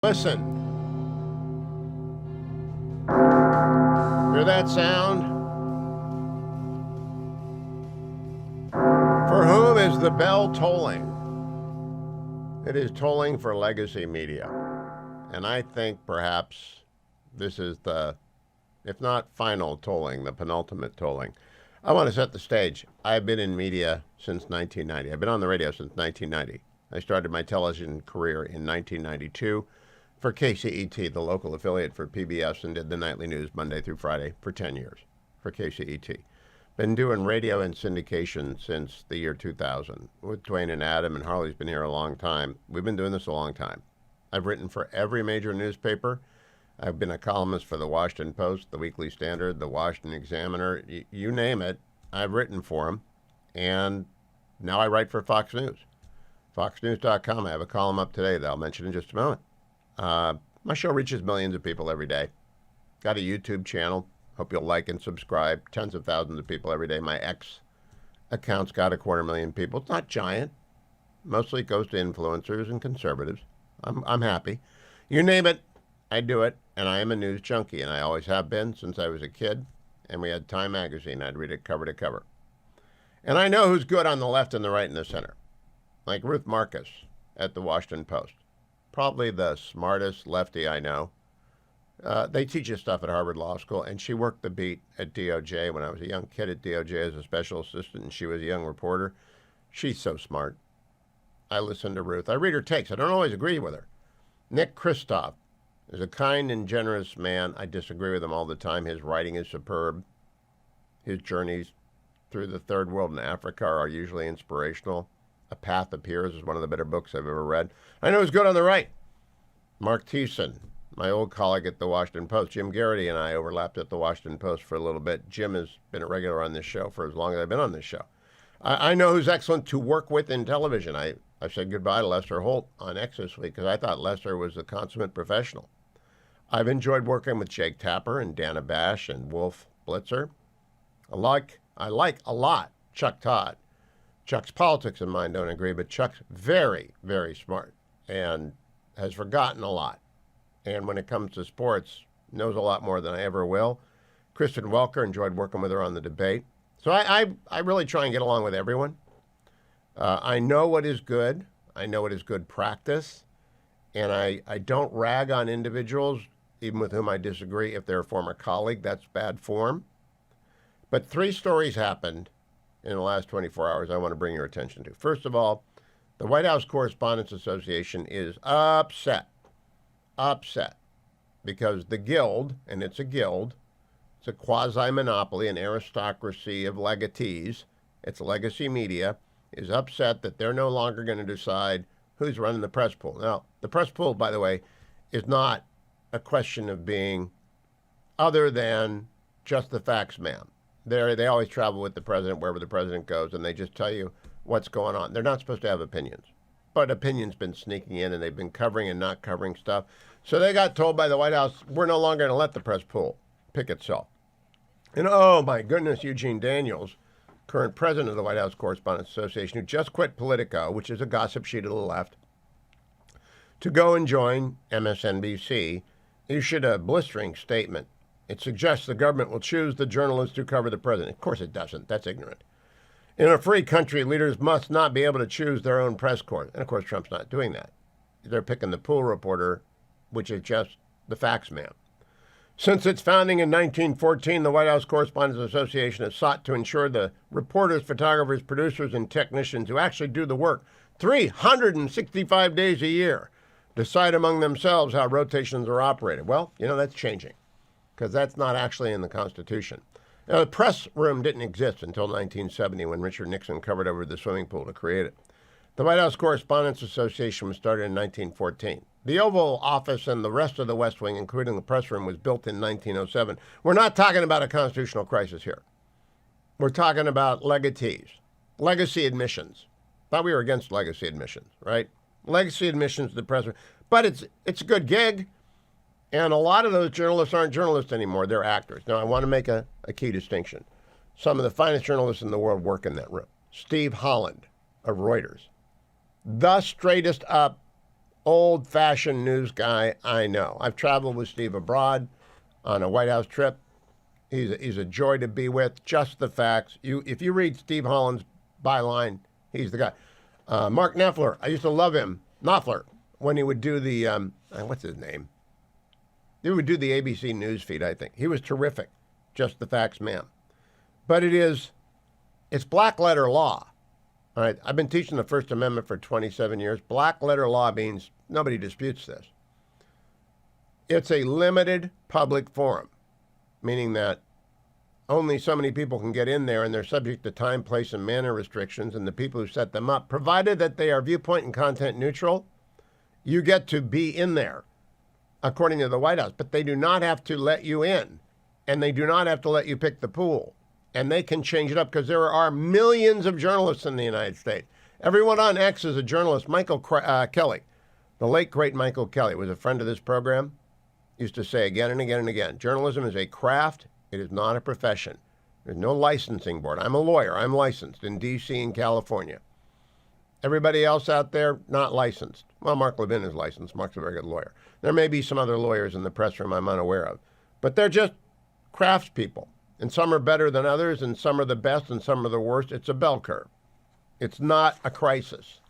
Listen. Hear that sound? For whom is the bell tolling? It is tolling for legacy media. And I think perhaps this is the, if not final tolling, the penultimate tolling. I want to set the stage. I've been in media since 1990. I've been on the radio since 1990. I started my television career in 1992 for KCET, the local affiliate for PBS, and did the nightly news Monday through Friday for 10 years for KCET. Been doing radio and syndication since the year 2000 with Dwayne and Adam, and Harley's been here a long time. We've been doing this a long time. I've written for every major newspaper. I've been a columnist for the Washington Post, the Weekly Standard, the Washington Examiner, you name it. I've written for them, and now I write for Fox News. FoxNews.com. I have a column up today that I'll mention in just a moment. My show reaches millions of people every day. Got a YouTube channel. Hope you'll like and subscribe. Tens of thousands of people every day. My X account's got 250,000 people. It's not giant. Mostly it goes to influencers and conservatives. I'm happy. You name it, I do it. And I am a news junkie, and I always have been since I was a kid. And we had Time magazine. I'd read it cover to cover. And I know who's good on the left and the right and the center. Like Ruth Marcus at the Washington Post. Probably the smartest lefty I know. They teach you stuff at Harvard Law School, and she worked the beat at DOJ when I was a young kid at DOJ as a special assistant, and she was a young reporter. She's so smart. I listen to Ruth. I read her takes. I don't always agree with her. Nick Kristof is a kind and generous man. I disagree with him all the time. His writing is superb. His journeys through the third world and Africa are usually inspirational. A Path Appears is one of the better books I've ever read. I know he's good on the right. Mark Thiessen, my old colleague at the Washington Post. Jim Garrity and I overlapped at the Washington Post for a little bit. Jim has been a regular on this show for as long as I've been on this show. I know who's excellent to work with in television. I said goodbye to Lester Holt on X this week because I thought Lester was a consummate professional. I've enjoyed working with Jake Tapper and Dana Bash and Wolf Blitzer. I like a lot Chuck Todd. Chuck's politics and mine don't agree, but Chuck's very, very smart and has forgotten a lot. And when it comes to sports, knows a lot more than I ever will. Kristen Welker, enjoyed working with her on the debate. So I really try and get along with everyone. I know what is good. I know what is good practice. And I don't rag on individuals, even with whom I disagree. If they're a former colleague, that's bad form. But 3 stories happened in the last 24 hours I want to bring your attention to. First of all, the White House Correspondents Association is upset because the Guild, and it's a guild, it's a quasi-monopoly, an aristocracy of legatees, it's legacy media, is upset that they're no longer going to decide who's running the press pool. Now, the press pool, by the way, is not a question of being other than just the facts man. They always travel with the president wherever the president goes, and they just tell you what's going on. They're not supposed to have opinions. But opinions been sneaking in, and they've been covering and not covering stuff. So they got told by the White House, we're no longer going to let the press pool pick itself. And oh, my goodness, Eugene Daniels, current president of the White House Correspondents Association, who just quit Politico, which is a gossip sheet of the left, to go and join MSNBC, issued a blistering statement. It suggests the government will choose the journalists who cover the president. Of course it doesn't. That's ignorant. In a free country, leaders must not be able to choose their own press corps. And of course, Trump's not doing that. They're picking the pool reporter, which is just the facts man. Since its founding in 1914, the White House Correspondents Association has sought to ensure the reporters, photographers, producers, and technicians who actually do the work 365 days a year decide among themselves how rotations are operated. Well, that's changing, because that's not actually in the Constitution. Now, the press room didn't exist until 1970 when Richard Nixon covered over the swimming pool to create it. The White House Correspondents Association was started in 1914. The Oval Office and the rest of the West Wing, including the press room, was built in 1907. We're not talking about a constitutional crisis here. We're talking about legatees, legacy admissions. Thought we were against legacy admissions, right? Legacy admissions to the press room. But it's a good gig. And a lot of those journalists aren't journalists anymore. They're actors. Now, I want to make a key distinction. Some of the finest journalists in the world work in that room. Steve Holland of Reuters. The straightest up old-fashioned news guy I know. I've traveled with Steve abroad on a White House trip. He's a joy to be with. Just the facts. If you read Steve Holland's byline, he's the guy. Mark Knopfler, I used to love him. Knopfler, when he would do the what's his name? He would do the ABC news feed. I think he was terrific. Just the facts, man. But it's black letter law. All right, I've been teaching the First Amendment for 27 years. Black letter law means nobody disputes this. It's a limited public forum, meaning that only so many people can get in there, and they're subject to time, place, and manner restrictions, and the people who set them up, provided that they are viewpoint and content neutral, you get to be in there, according to the White House. But they do not have to let you in, and they do not have to let you pick the pool. And they can change it up because there are millions of journalists in the United States. Everyone on X is a journalist. Michael Kelly, the late, great Michael Kelly, was a friend of this program, used to say again and again and again, journalism is a craft. It is not a profession. There's no licensing board. I'm a lawyer. I'm licensed in D.C. and California. Everybody else out there, not licensed. Well, Mark Levin is licensed. Mark's a very good lawyer. There may be some other lawyers in the press room I'm unaware of. But they're just craftspeople. And some are better than others, and some are the best, and some are the worst. It's a bell curve. It's not a crisis.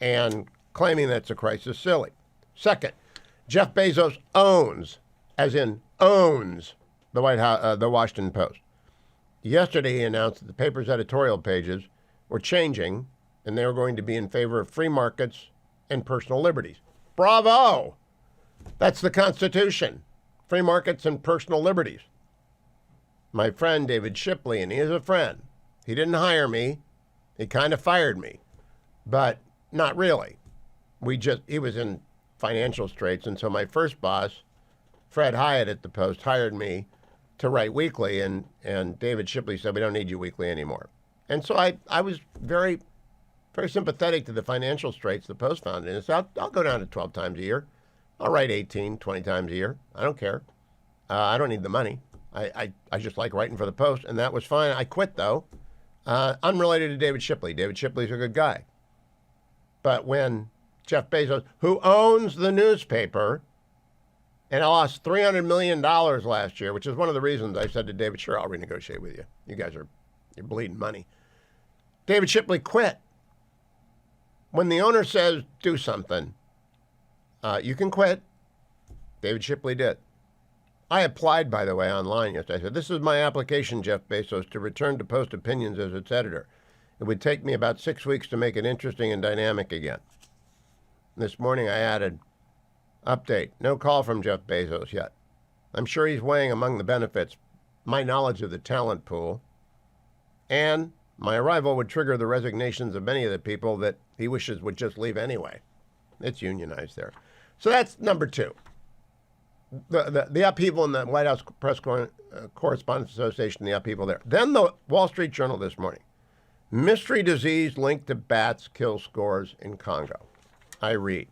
And claiming that's a crisis is silly. Second, Jeff Bezos owns, as in owns, the Washington Post. Yesterday, he announced that the paper's editorial pages were changing, and they were going to be in favor of free markets and personal liberties. Bravo! That's the Constitution. Free markets and personal liberties. My friend David Shipley, and he is a friend. He didn't hire me. He kind of fired me, but not really. He was in financial straits, and so my first boss, Fred Hyatt at the Post, hired me to write weekly, and David Shipley said, we don't need you weekly anymore. And so I was very, very sympathetic to the financial straits the Post found in it. So I'll go down to 12 times a year. I'll write 18, 20 times a year. I don't care. I don't need the money. I just like writing for the Post, and that was fine. I quit, though, unrelated to David Shipley. David Shipley's a good guy. But when Jeff Bezos, who owns the newspaper, and I lost $300 million last year, which is one of the reasons I said to David, sure, I'll renegotiate with you. You guys you're bleeding money. David Shipley quit. When the owner says do something, you can quit. David Shipley did. I applied, by the way, online yesterday. I said, this is my application, Jeff Bezos, to return to Post Opinions as its editor. It would take me about 6 weeks to make it interesting and dynamic again. This morning I added, update, no call from Jeff Bezos yet. I'm sure he's weighing among the benefits my knowledge of the talent pool, and my arrival would trigger the resignations of many of the people that he wishes would just leave anyway. It's unionized there. So that's number two. The upheaval in the White House Press Correspondents Association, the upheaval there. Then the Wall Street Journal this morning. Mystery disease linked to bats kills scores in Congo. I read.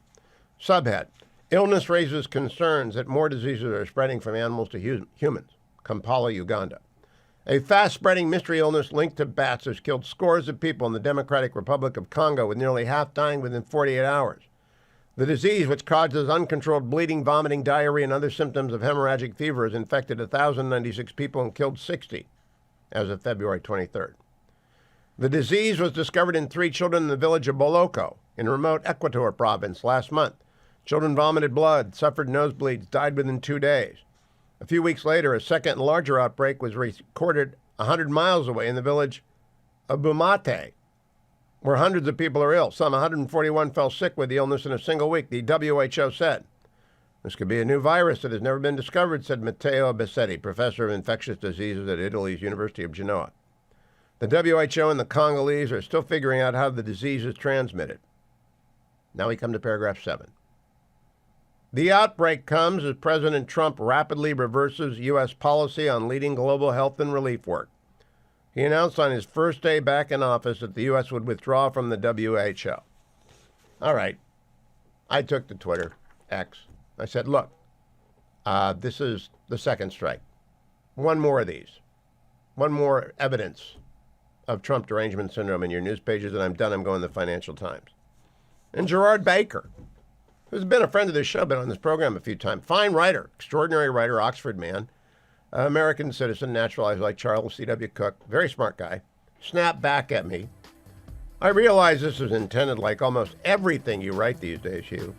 Subhead. Illness raises concerns that more diseases are spreading from animals to humans. Kampala, Uganda. A fast-spreading mystery illness linked to bats has killed scores of people in the Democratic Republic of Congo, with nearly half dying within 48 hours. The disease, which causes uncontrolled bleeding, vomiting, diarrhea, and other symptoms of hemorrhagic fever, has infected 1,096 people and killed 60 as of February 23rd. The disease was discovered in 3 children in the village of Boloko in remote Equator province last month. Children vomited blood, suffered nosebleeds, died within 2 days. A few weeks later, a second and larger outbreak was recorded 100 miles away in the village of Bumate, where hundreds of people are ill. Some 141 fell sick with the illness in a single week, the WHO said. This could be a new virus that has never been discovered, said Matteo Bassetti, professor of infectious diseases at Italy's University of Genoa. The WHO and the Congolese are still figuring out how the disease is transmitted. Now we come to paragraph 7. The outbreak comes as President Trump rapidly reverses U.S. policy on leading global health and relief work. He announced on his first day back in office that the U.S. would withdraw from the WHO. All right. I took to Twitter, X. I said, look, this is the second strike. One more of these. One more evidence of Trump derangement syndrome in your news pages, and I'm done. I'm going to the Financial Times. And Gerard Baker, who's been a friend of this show, been on this program a few times. Fine writer, extraordinary writer, Oxford man, American citizen, naturalized like Charles C.W. Cook, very smart guy, snapped back at me. I realize this is intended, like almost everything you write these days, Hugh,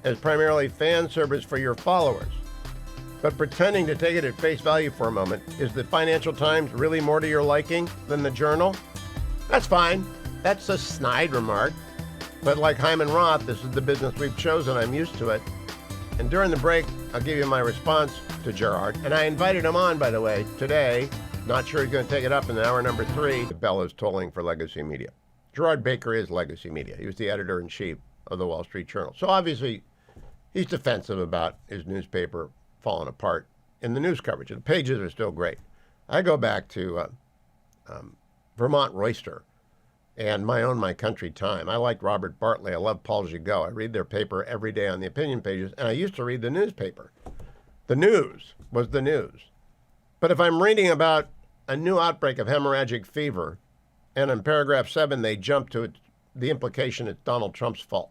as primarily fan service for your followers. But pretending to take it at face value for a moment, is the Financial Times really more to your liking than the Journal? That's fine. That's a snide remark. But like Hyman Roth, this is the business we've chosen. I'm used to it. And during the break, I'll give you my response to Gerard. And I invited him on, by the way, today. Not sure he's going to take it up in hour number 3. The bell is tolling for Legacy Media. Gerard Baker is Legacy Media. He was the editor-in-chief of the Wall Street Journal. So obviously, he's defensive about his newspaper falling apart in the news coverage. The pages are still great. I go back to Vermont Royster and My Country Time. I like Robert Bartley. I love Paul Gigot. I read their paper every day on the opinion pages, and I used to read the newspaper. The news was the news. But if I'm reading about a new outbreak of hemorrhagic fever, and in paragraph 7 they jump to the implication it's Donald Trump's fault.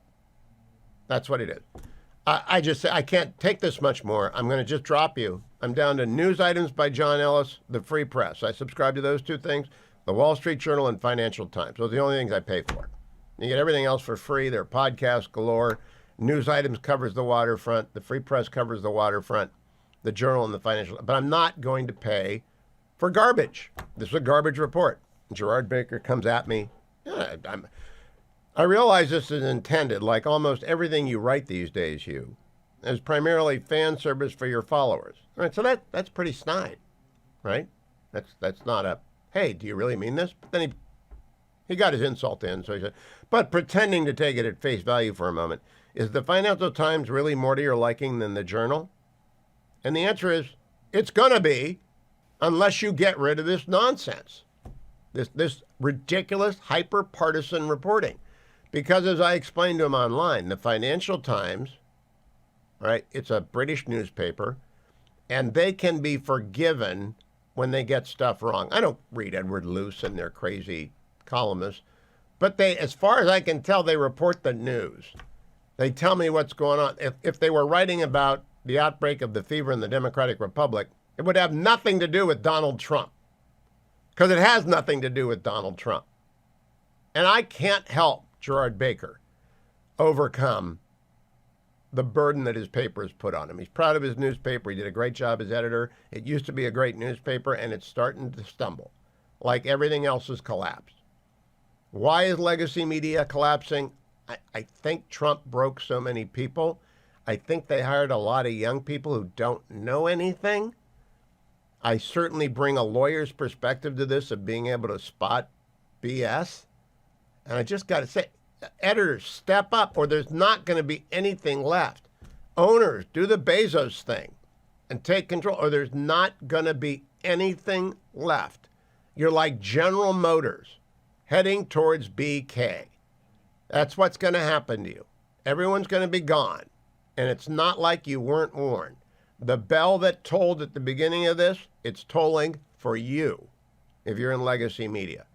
That's what it is. I just say, I can't take this much more. I'm going to just drop you. I'm down to news items by John Ellis, the Free Press. I subscribe to those 2 things, the Wall Street Journal and Financial Times. Those are the only things I pay for. You get everything else for free. There are podcasts galore. News items covers the waterfront. The Free Press covers the waterfront. The Journal and the Financial. But I'm not going to pay for garbage. This is a garbage report. Gerard Baker comes at me. I realize this is intended, like almost everything you write these days, Hugh, as primarily fan service for your followers. All right, so that's pretty snide, right? That's not a, hey, do you really mean this? But then he got his insult in, so he said, but pretending to take it at face value for a moment, is the Financial Times really more to your liking than the Journal? And the answer is, it's going to be, unless you get rid of this nonsense, this ridiculous, hyper-partisan reporting. Because as I explained to him online, the Financial Times, right, it's a British newspaper, and they can be forgiven when they get stuff wrong. I don't read Edward Luce and their crazy columnists, but they, as far as I can tell, they report the news. They tell me what's going on. If they were writing about the outbreak of the fever in the Democratic Republic, it would have nothing to do with Donald Trump, because it has nothing to do with Donald Trump. And I can't help Gerard Baker overcome the burden that his paper has put on him. He's proud of his newspaper. He did a great job as editor. It used to be a great newspaper, and it's starting to stumble, like everything else has collapsed. Why is Legacy Media collapsing? I think Trump broke so many people. I think they hired a lot of young people who don't know anything. I certainly bring a lawyer's perspective to this of being able to spot BS. And I just got to say, editors, step up, or there's not going to be anything left. Owners, do the Bezos thing and take control, or there's not going to be anything left. You're like General Motors heading towards BK. That's what's going to happen to you. Everyone's going to be gone. And it's not like you weren't warned. The bell that tolled at the beginning of this, it's tolling for you if you're in Legacy Media.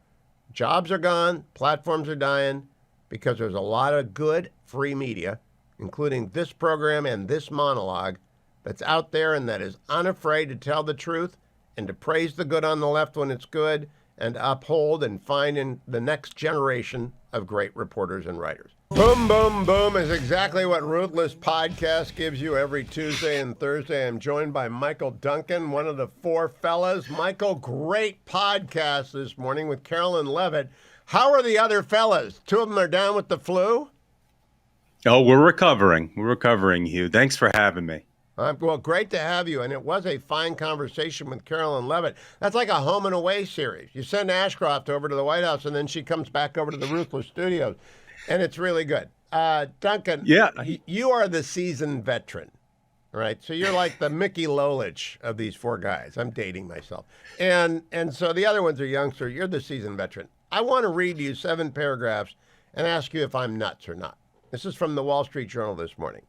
Jobs are gone, platforms are dying, because there's a lot of good free media, including this program and this monologue, that's out there and that is unafraid to tell the truth and to praise the good on the left when it's good and uphold and find in the next generation of great reporters and writers. Boom, boom, boom is exactly what Ruthless podcast gives you every Tuesday and Thursday. I'm joined by Michael Duncan, one of the 4 fellas. Michael, great podcast this morning with Carolyn Levitt. How are the other fellas? 2 of them are down with the flu? Oh, we're recovering. We're recovering, Hugh. Thanks for having me. Well, great to have you, and it was a fine conversation with Carolyn Levitt. That's like a home and away series. You send Ashcroft over to the White House, and then she comes back over to the Ruthless studios, and it's really good. Duncan, yeah, you are the seasoned veteran, right? So you're like the Mickey Lolich of these 4 guys. I'm dating myself. And so the other ones are youngster. You're the seasoned veteran. I want to read you 7 paragraphs and ask you if I'm nuts or not. This is from the Wall Street Journal this morning.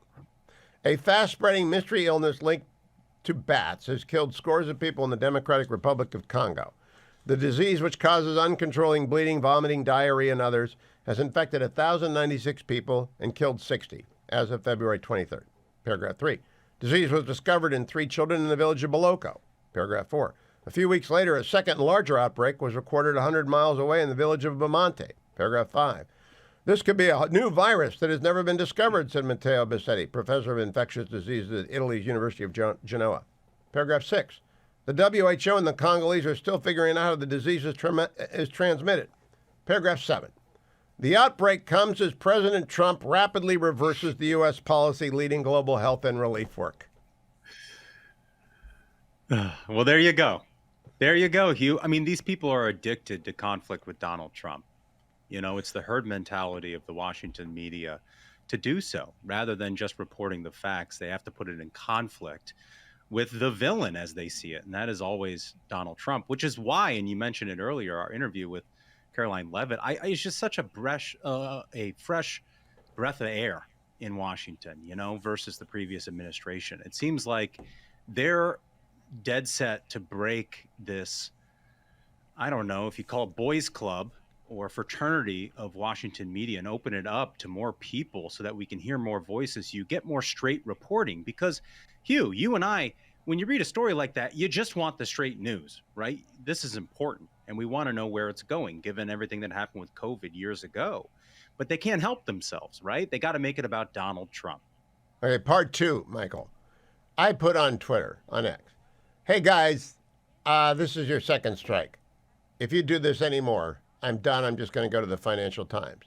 A fast-spreading mystery illness linked to bats has killed scores of people in the Democratic Republic of Congo. The disease, which causes uncontrolling bleeding, vomiting, diarrhea, and others, has infected 1,096 people and killed 60. as of February 23rd. Paragraph 3. Disease was discovered in 3 children in the village of Boloco. Paragraph 4. A few weeks later, a second and larger outbreak was recorded 100 miles away in the village of Bamonte. Paragraph 5. This could be a new virus that has never been discovered, said Matteo Bassetti, professor of infectious diseases at Italy's University of Genoa. Paragraph 6. The WHO and the Congolese are still figuring out how the disease is transmitted. Paragraph 7. The outbreak comes as President Trump rapidly reverses the U.S. policy leading global health and relief work. Well, there you go. There you go, Hugh. I mean, these people are addicted to conflict with Donald Trump. You know, it's the herd mentality of the Washington media to do so. Rather than just reporting the facts, they have to put it in conflict with the villain as they see it. And that is always Donald Trump, which is why, and you mentioned it earlier, our interview with Caroline Levitt, it's just such a fresh breath of air in Washington, you know, versus the previous administration. It seems like they're dead set to break this, I don't know if you call it boys club or fraternity of Washington media, and open it up to more people so that we can hear more voices. You get more straight reporting because, Hugh, you and I, when you read a story like that, you just want the straight news, right? This is important. And we want to know where it's going, given everything that happened with COVID years ago. But they can't help themselves, right? They got to make it about Donald Trump. Okay, part 2, Michael. I put on Twitter, on X, hey guys, this is your second strike. If you do this anymore, I'm done. I'm just going to go to the Financial Times.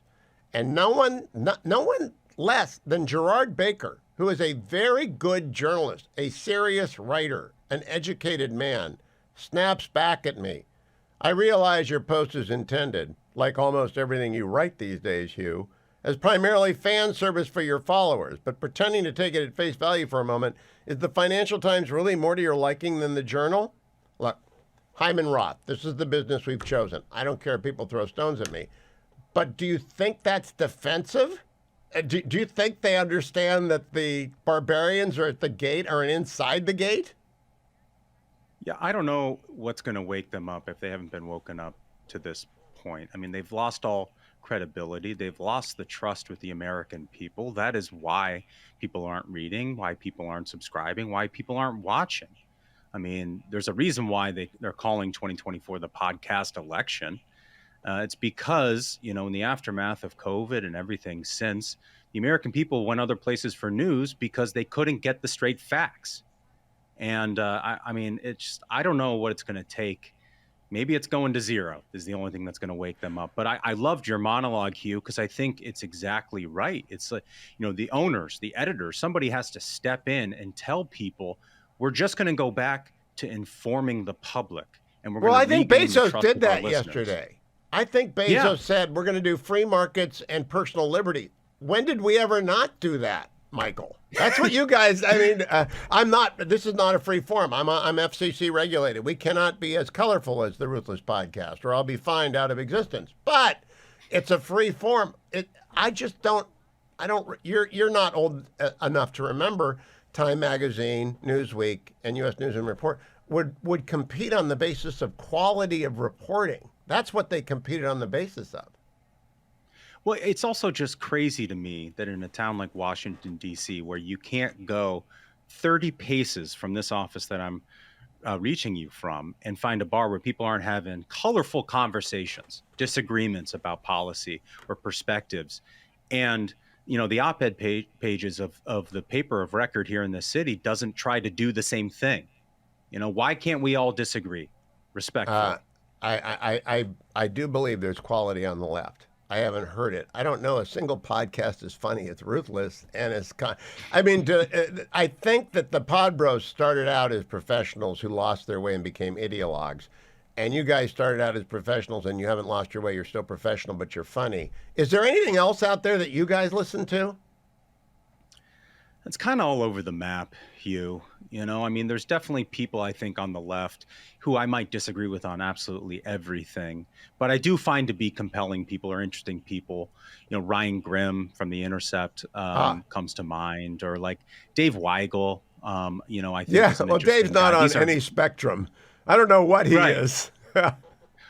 And no one less than Gerard Baker, who is a very good journalist, a serious writer, an educated man, snaps back at me. I realize your post is intended, like almost everything you write these days, Hugh, as primarily fan service for your followers, but pretending to take it at face value for a moment, is the Financial Times really more to your liking than the Journal? Look, Hyman Roth, this is the business we've chosen. I don't care if people throw stones at me. But do you think that's defensive? Do you think they understand that the barbarians are at the gate, are inside the gate? Yeah, I don't know what's going to wake them up if they haven't been woken up to this point. I mean, they've lost all credibility. They've lost the trust with the American people. That is why people aren't reading, why people aren't subscribing, why people aren't watching. I mean, there's a reason why they're calling 2024 the podcast election. It's because, you know, in the aftermath of COVID and everything since, the American people went other places for news because they couldn't get the straight facts. And I mean, it's just, I don't know what it's going to take. Maybe it's going to zero is the only thing that's going to wake them up. But I loved your monologue, Hugh, because I think it's exactly right. It's like, you know, the owners, the editors, somebody has to step in and tell people we're just going to go back to informing the public. And we're I think Bezos did that yesterday. I think Bezos said we're going to do free markets and personal liberty. When did we ever not do that, Michael? That's what you guys, I mean, I'm not, this is not a free forum. I'm FCC regulated. We cannot be as colorful as the Ruthless podcast or I'll be fined out of existence. But it's a free forum. You're not old enough to remember Time Magazine, Newsweek, and U.S. News and Report would compete on the basis of quality of reporting. That's what they competed on the basis of. Well, it's also just crazy to me that in a town like Washington, D.C., where you can't go 30 paces from this office that I'm reaching you from and find a bar where people aren't having colorful conversations, disagreements about policy or perspectives. And, you know, the op-ed pages of the paper of record here in the city doesn't try to do the same thing. You know, why can't we all disagree respectfully? I do believe there's quality on the left. I haven't heard it. I don't know a single podcast as funny as Ruthless, and I think that the Pod Bros started out as professionals who lost their way and became ideologues, and you guys started out as professionals and you haven't lost your way. You're still professional, but you're funny. Is there anything else out there that you guys listen to? It's kind of all over the map, Hugh. You know, I mean, there's definitely people, I think, on the left who I might disagree with on absolutely everything. But I do find to be compelling people or interesting people. You know, Ryan Grimm from The Intercept comes to mind, or like Dave Weigel. You know, I think. Yeah, well, Dave's not on any spectrum. I don't know what he is.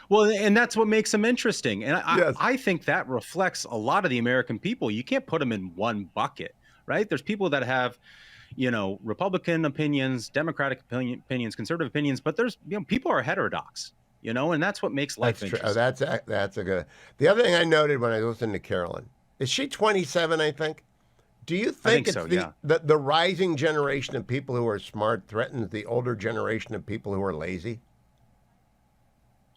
Well, and that's what makes him interesting. And I think that reflects a lot of the American people. You can't put them in one bucket. right? There's people that have, Republican opinions, Democratic opinions, conservative opinions, but there's, people are heterodox, and that's what makes life That's true. Oh, interesting. that's a good. The other thing I noted when I listened to Carolyn, is she 27? I think. Do you I think think it's so, yeah. the rising generation of people who are smart threatens the older generation of people who are lazy?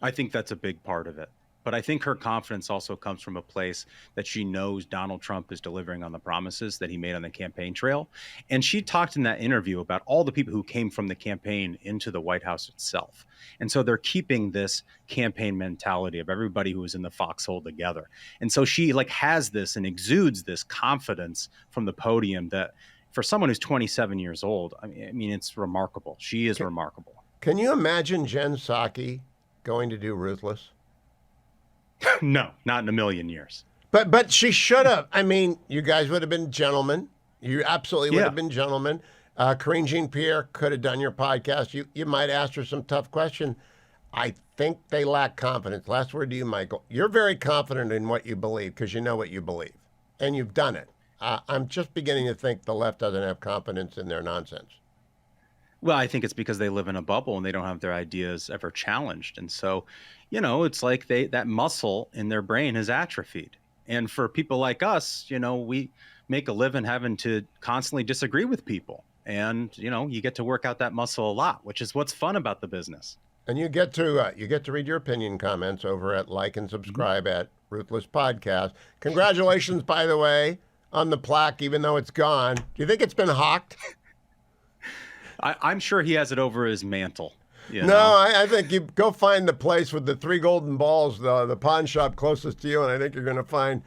I think that's a big part of it. But I think her confidence also comes from a place that she knows Donald Trump is delivering on the promises that he made on the campaign trail. And she talked in that interview about all the people who came from the campaign into the White House itself. And so they're keeping this campaign mentality of everybody who was in the foxhole together. And so she has this and exudes this confidence from the podium that for someone who's 27 years old, I mean it's remarkable. She is remarkable. Can you imagine Jen Psaki going to do Ruthless? No, not in a million years. But she should have. I mean, you guys would have been gentlemen. You absolutely would have been gentlemen. Karine Jean-Pierre could have done your podcast. You might ask her some tough questions. I think they lack confidence. Last word to you, Michael. You're very confident in what you believe because you know what you believe, and you've done it. I'm just beginning to think the left doesn't have confidence in their nonsense. Well, I think it's because they live in a bubble and they don't have their ideas ever challenged. And so, it's like that muscle in their brain has atrophied. And for people like us, we make a living having to constantly disagree with people. And, you get to work out that muscle a lot, which is what's fun about the business. And you get to read your opinion comments over at like and subscribe at Ruthless Podcast. Congratulations, by the way, on the plaque, even though it's gone. Do you think it's been hawked? I'm sure he has it over his mantle. No, I think you go find the place with the 3 golden balls, the pawn shop closest to you, and I think you're going to find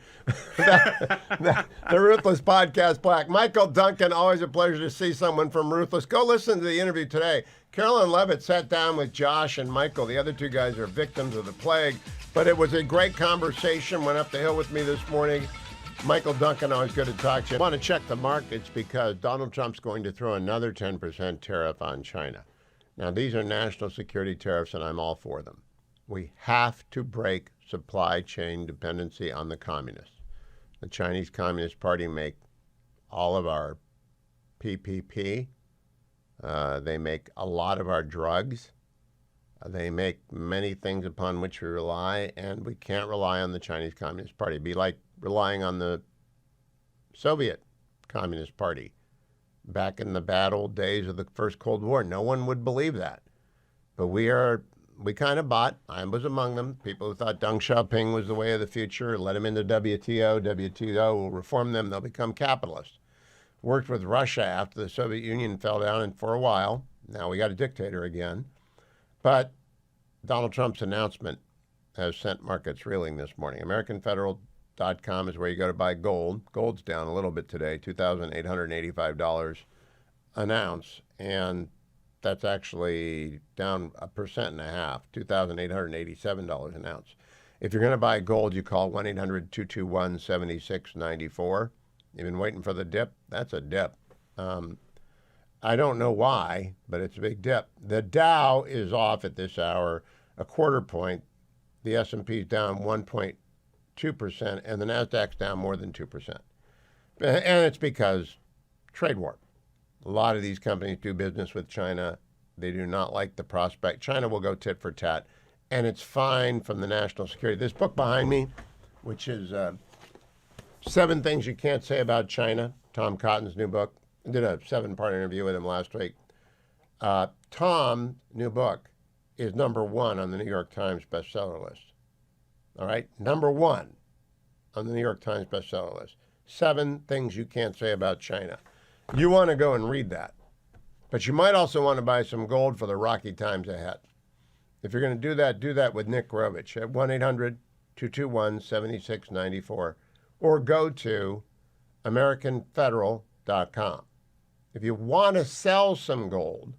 the Ruthless Podcast plaque. Michael Duncan, always a pleasure to see someone from Ruthless. Go listen to the interview today. Carolyn Levitt sat down with Josh and Michael. The other 2 guys are victims of the plague, but it was a great conversation. Went up the hill with me this morning. Michael Duncan, always good to talk to you. I want to check the markets because Donald Trump's going to throw another 10% tariff on China. Now, these are national security tariffs, and I'm all for them. We have to break supply chain dependency on the communists. The Chinese Communist Party make all of our PPP. They make a lot of our drugs. They make many things upon which we rely, and we can't rely on the Chinese Communist Party. It'd be like relying on the Soviet Communist Party back in the bad old days of the first Cold War. No one would believe that. But we kind of bought, I was among them, people who thought Deng Xiaoping was the way of the future, let them into WTO. WTO will reform them, they'll become capitalists. Worked with Russia after the Soviet Union fell down, and for a while, now we got a dictator again. But Donald Trump's announcement has sent markets reeling this morning. AmericanFederal.com is where you go to buy gold. Gold's down a little bit today, $2,885 an ounce, and that's actually down 1.5%, $2,887 an ounce. If you're going to buy gold, you call 1-800-221-7694. You've been waiting for the dip. That's a dip. I don't know why, but it's a big dip. The Dow is off at this hour a 1/4 point. The S&P is down 1.2%, and the Nasdaq's down more than 2%. And it's because trade war. A lot of these companies do business with China. They do not like the prospect. China will go tit for tat, and it's fine from the national security. This book behind me, which is 7 Things You Can't Say About China, Tom Cotton's new book. I did a 7-part interview with him last week. Tom's new book is #1 on the New York Times bestseller list. All right? #1 on the New York Times bestseller list. 7 Things You Can't Say About China. You want to go and read that. But you might also want to buy some gold for the rocky times ahead. If you're going to do that with Nick Grovich at 1-800-221-7694 or go to AmericanFederal.com. If you want to sell some gold,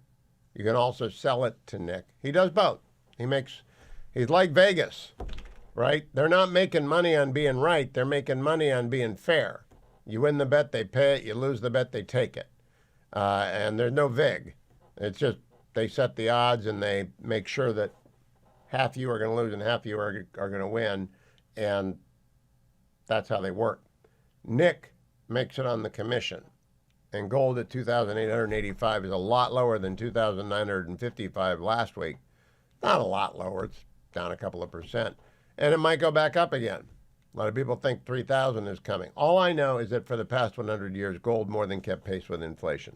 you can also sell it to Nick. He does both. He's like Vegas, right? They're not making money on being right. They're making money on being fair. You win the bet, they pay it. You lose the bet, they take it. And there's no vig. It's just they set the odds and they make sure that half you are going to lose and half you are going to win. And that's how they work. Nick makes it on the commission. and gold at 2,885 is a lot lower than 2,955 last week. Not a lot lower. It's down a couple of percent. And it might go back up again. A lot of people think 3,000 is coming. All I know is that for the past 100 years, gold more than kept pace with inflation.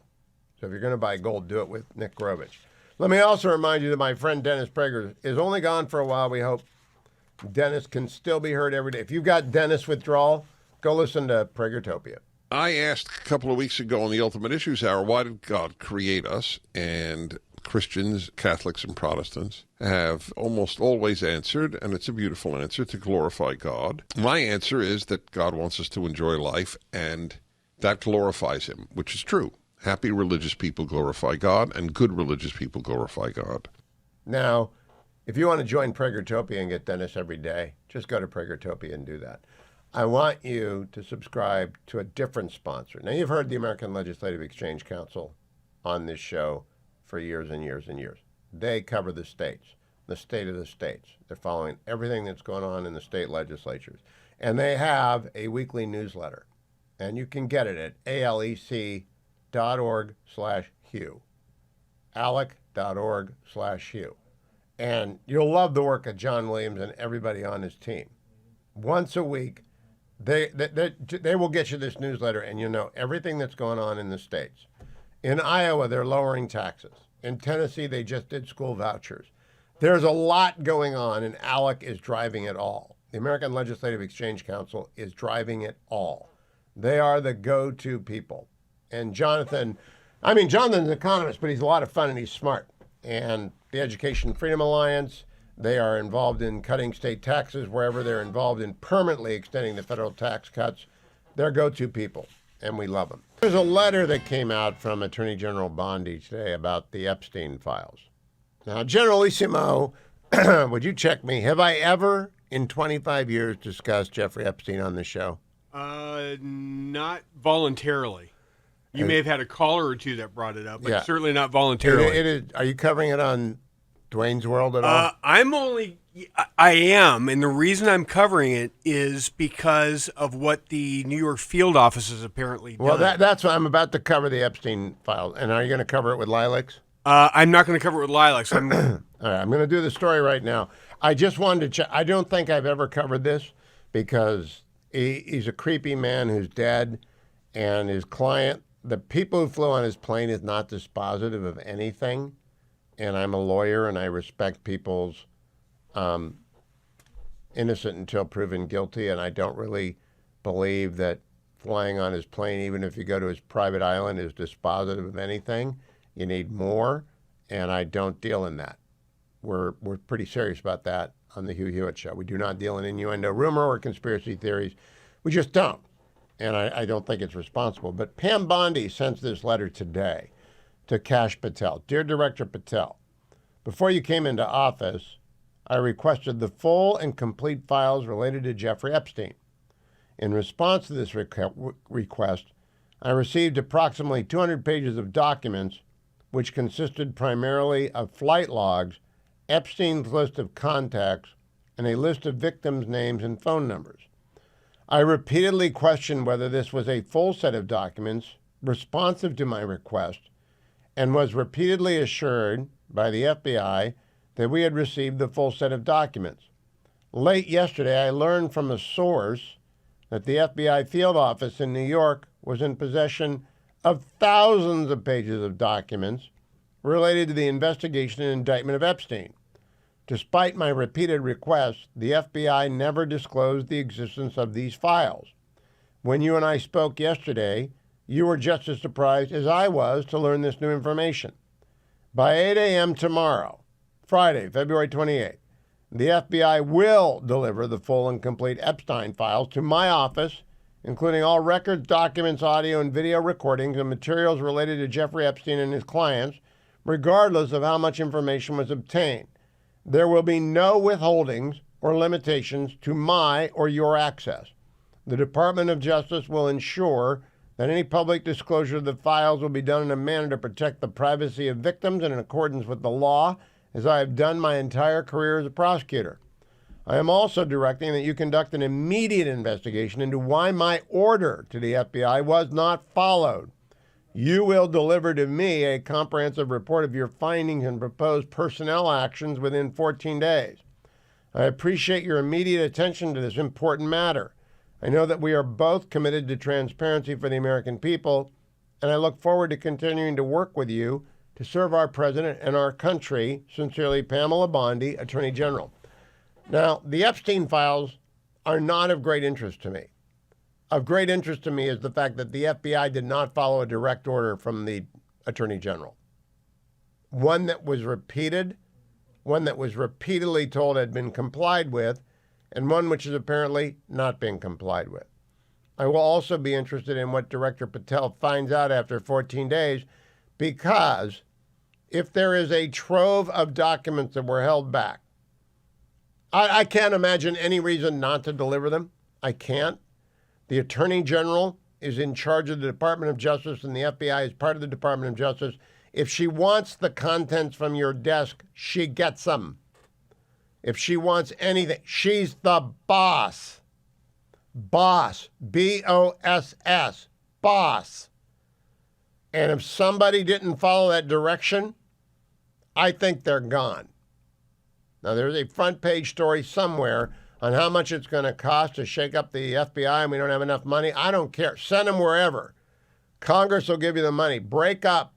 So if you're going to buy gold, do it with Nick Grovich. Let me also remind you that my friend Dennis Prager is only gone for a while. We hope Dennis can still be heard every day. If you've got Dennis withdrawal, go listen to Pragertopia. I asked a couple of weeks ago on the Ultimate Issues Hour, why did God create us? And Christians, Catholics, and Protestants have almost always answered, and it's a beautiful answer, to glorify God. My answer is that God wants us to enjoy life, and that glorifies him, which is true. Happy religious people glorify God, and good religious people glorify God. Now, if you want to join Pragertopia and get Dennis every day, just go to Pragertopia and do that. I want you to subscribe to a different sponsor. Now, you've heard the American Legislative Exchange Council on this show for years and years and years. They cover the states, the state of the states. They're following everything that's going on in the state legislatures. And they have a weekly newsletter. And you can get it at alec.org/Hugh. alec.org/Hugh. And you'll love the work of John Williams and everybody on his team. Once a week, they will get you this newsletter, and you'll know everything that's going on in the states. In Iowa, they're lowering taxes. In Tennessee, they just did school vouchers. There's a lot going on, and ALEC is driving it all. The American Legislative Exchange Council is driving it all. They are the go-to people. And Jonathan's an economist, but he's a lot of fun and he's smart. And the Education Freedom Alliance, they are involved in cutting state taxes wherever they're involved in permanently extending the federal tax cuts. They're go-to people, and we love them. There's a letter that came out from Attorney General Bondi today about the Epstein files. Now, Generalissimo, would you check me? Have I ever, in 25 years, discussed Jeffrey Epstein on the show? Not voluntarily. You may have had a caller or two that brought it up, but Yeah. certainly not voluntarily. It is. Are you covering it on Dwayne's World at all? I am, and the reason I'm covering it is because of what the New York field office has apparently done. Well, that's why I'm about to cover the Epstein files. And are you going to cover it with Lilacs? I'm not going to cover it with Lilacs. All right, I'm going to do the story right now. I just wanted to check. I don't think I've ever covered this because he's a creepy man who's dead, and his client, the people who flew on his plane, is not dispositive of anything. And I'm a lawyer, and I respect people's innocent until proven guilty, and I don't really believe that flying on his plane, even if you go to his private island, is dispositive of anything. You need more, and I don't deal in that. We're pretty serious about that on the Hugh Hewitt Show. We do not deal in innuendo, rumor, or conspiracy theories. We just don't, and I don't think it's responsible. But Pam Bondi sends this letter today to Kash Patel. Dear Director Patel, before you came into office, I requested the full and complete files related to Jeffrey Epstein. In response to this request, I received approximately 200 pages of documents, which consisted primarily of flight logs, Epstein's list of contacts, and a list of victims' names and phone numbers. I repeatedly questioned whether this was a full set of documents responsive to my request, and was repeatedly assured by the FBI that we had received the full set of documents. Late yesterday, I learned from a source that the FBI field office in New York was in possession of thousands of pages of documents related to the investigation and indictment of Epstein. Despite my repeated requests, the FBI never disclosed the existence of these files. When you and I spoke yesterday, you were just as surprised as I was to learn this new information. By 8 a.m. tomorrow, Friday, February 28th, the FBI will deliver the full and complete Epstein files to my office, including all records, documents, audio, and video recordings and materials related to Jeffrey Epstein and his clients, regardless of how much information was obtained. There will be no withholdings or limitations to my or your access. The Department of Justice will ensure that any public disclosure of the files will be done in a manner to protect the privacy of victims and in accordance with the law, as I have done my entire career as a prosecutor. I am also directing that you conduct an immediate investigation into why my order to the FBI was not followed. You will deliver to me a comprehensive report of your findings and proposed personnel actions within 14 days. I appreciate your immediate attention to this important matter. I know that we are both committed to transparency for the American people, and I look forward to continuing to work with you to serve our president and our country. Sincerely, Pamela Bondi, Attorney General. Now, the Epstein files are not of great interest to me. Of great interest to me is the fact that the FBI did not follow a direct order from the Attorney General. One that was repeated, one that was repeatedly told had been complied with, and one which is apparently not being complied with. I will also be interested in what Director Patel finds out after 14 days, because if there is a trove of documents that were held back, I can't imagine any reason not to deliver them. I can't. The Attorney General is in charge of the Department of Justice, and the FBI is part of the Department of Justice. If she wants the contents from your desk, she gets them. If she wants anything, she's the boss. Boss. B-O-S-S. Boss. And if somebody didn't follow that direction, I think they're gone. Now, there's a front page story somewhere on how much it's going to cost to shake up the FBI and we don't have enough money. I don't care. Send them wherever. Congress will give you the money. Break up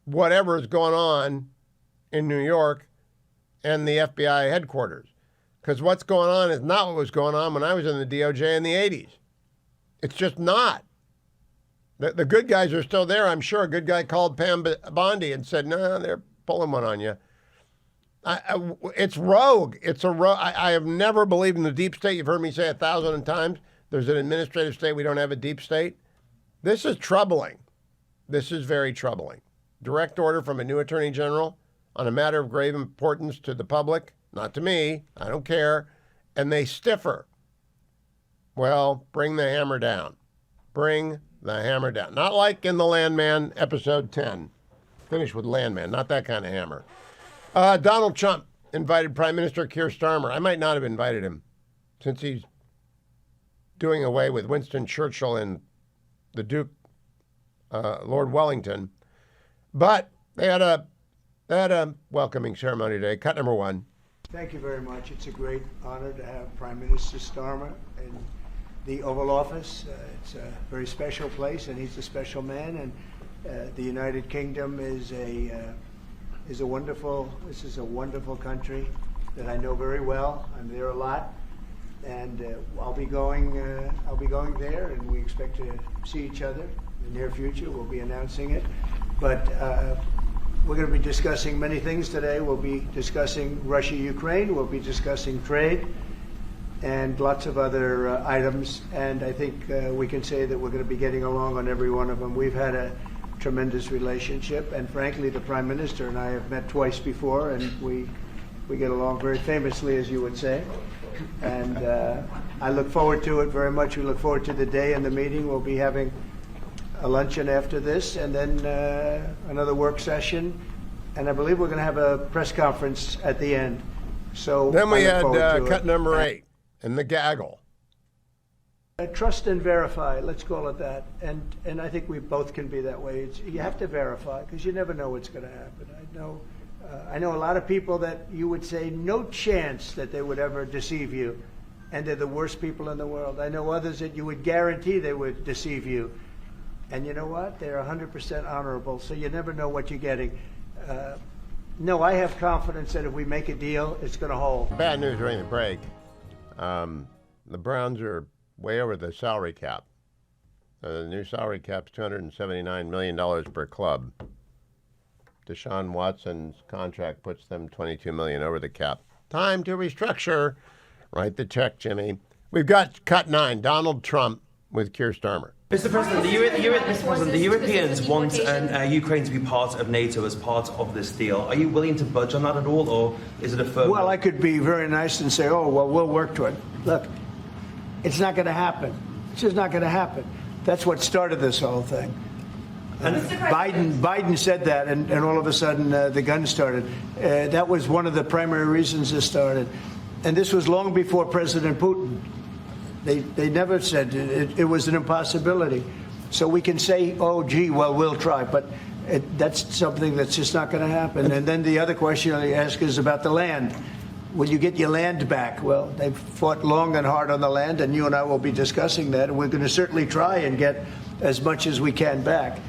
whatever is going on in New York and the FBI headquarters. Because what's going on is not what was going on when I was in the DOJ in the 80s. It's just not. The good guys are still there. I'm sure a good guy called Pam Bondi and said, no, they're pulling one on you. It's rogue. It's a rogue. I have never believed in the deep state. You've heard me say 1,000 times. There's an administrative state. We don't have a deep state. This is troubling. This is very troubling. Direct order from a new attorney general on a matter of grave importance to the public, not to me. I don't care. And they stiffer. Well, bring the hammer down. Bring the hammer down. Not like in The Landman, episode 10. Finish with Landman. Not that kind of hammer. Donald Trump invited Prime Minister Keir Starmer. I might not have invited him since he's doing away with Winston Churchill and the Duke, Lord Wellington. But they had a welcoming ceremony today. Cut number one. Thank you very much. It's a great honor to have Prime Minister Starmer in the Oval Office. It's a very special place, and he's a special man. And the United Kingdom is a wonderful country that I know very well. I'm there a lot, and I'll be going there, and we expect to see each other in the near future. We'll be announcing it, but we're going to be discussing many things today. We'll be discussing Russia-Ukraine. We'll be discussing trade and lots of other items. And I think we can say that we're going to be getting along on every one of them. We've had a tremendous relationship, and frankly, the Prime Minister and I have met twice before, and we get along very famously, as you would say. And I look forward to it very much. We look forward to the day and the meeting. We'll be having a luncheon after this, and then another work session, and I believe we're going to have a press conference at the end. So then we had cut number 8 and the gaggle. Trust and verify, let's call it that. And I think we both can be that way. You have to verify, because you never know what's going to happen. I know a lot of people that you would say no chance that they would ever deceive you, and they're the worst people in the world. I know others that you would guarantee they would deceive you. And you know what? They're 100% honorable, so you never know what you're getting. No, I have confidence that if we make a deal, it's going to hold. Bad news during the break. The Browns are way over the salary cap. The new salary cap's $279 million per club. Deshaun Watson's contract puts them $22 million over the cap. Time to restructure. Write the check, Jimmy. We've got cut 9, Donald Trump with Keir Starmer. Mr. President, the Europeans want Ukraine to be part of NATO as part of this deal. Are you willing to budge on that at all, or is it a firm? Well, I could be very nice and say, oh, well, we'll work to it. Look, it's not going to happen. It's just not going to happen. That's what started this whole thing. Biden said that, and all of a sudden the gun started. That was one of the primary reasons this started. And this was long before President Putin. They never said it was an impossibility. So we can say, oh, gee, well, we'll try. But that's something that's just not going to happen. And then the other question I ask is about the land. Will you get your land back? Well, they've fought long and hard on the land, and you and I will be discussing that. And we're going to certainly try and get as much as we can back.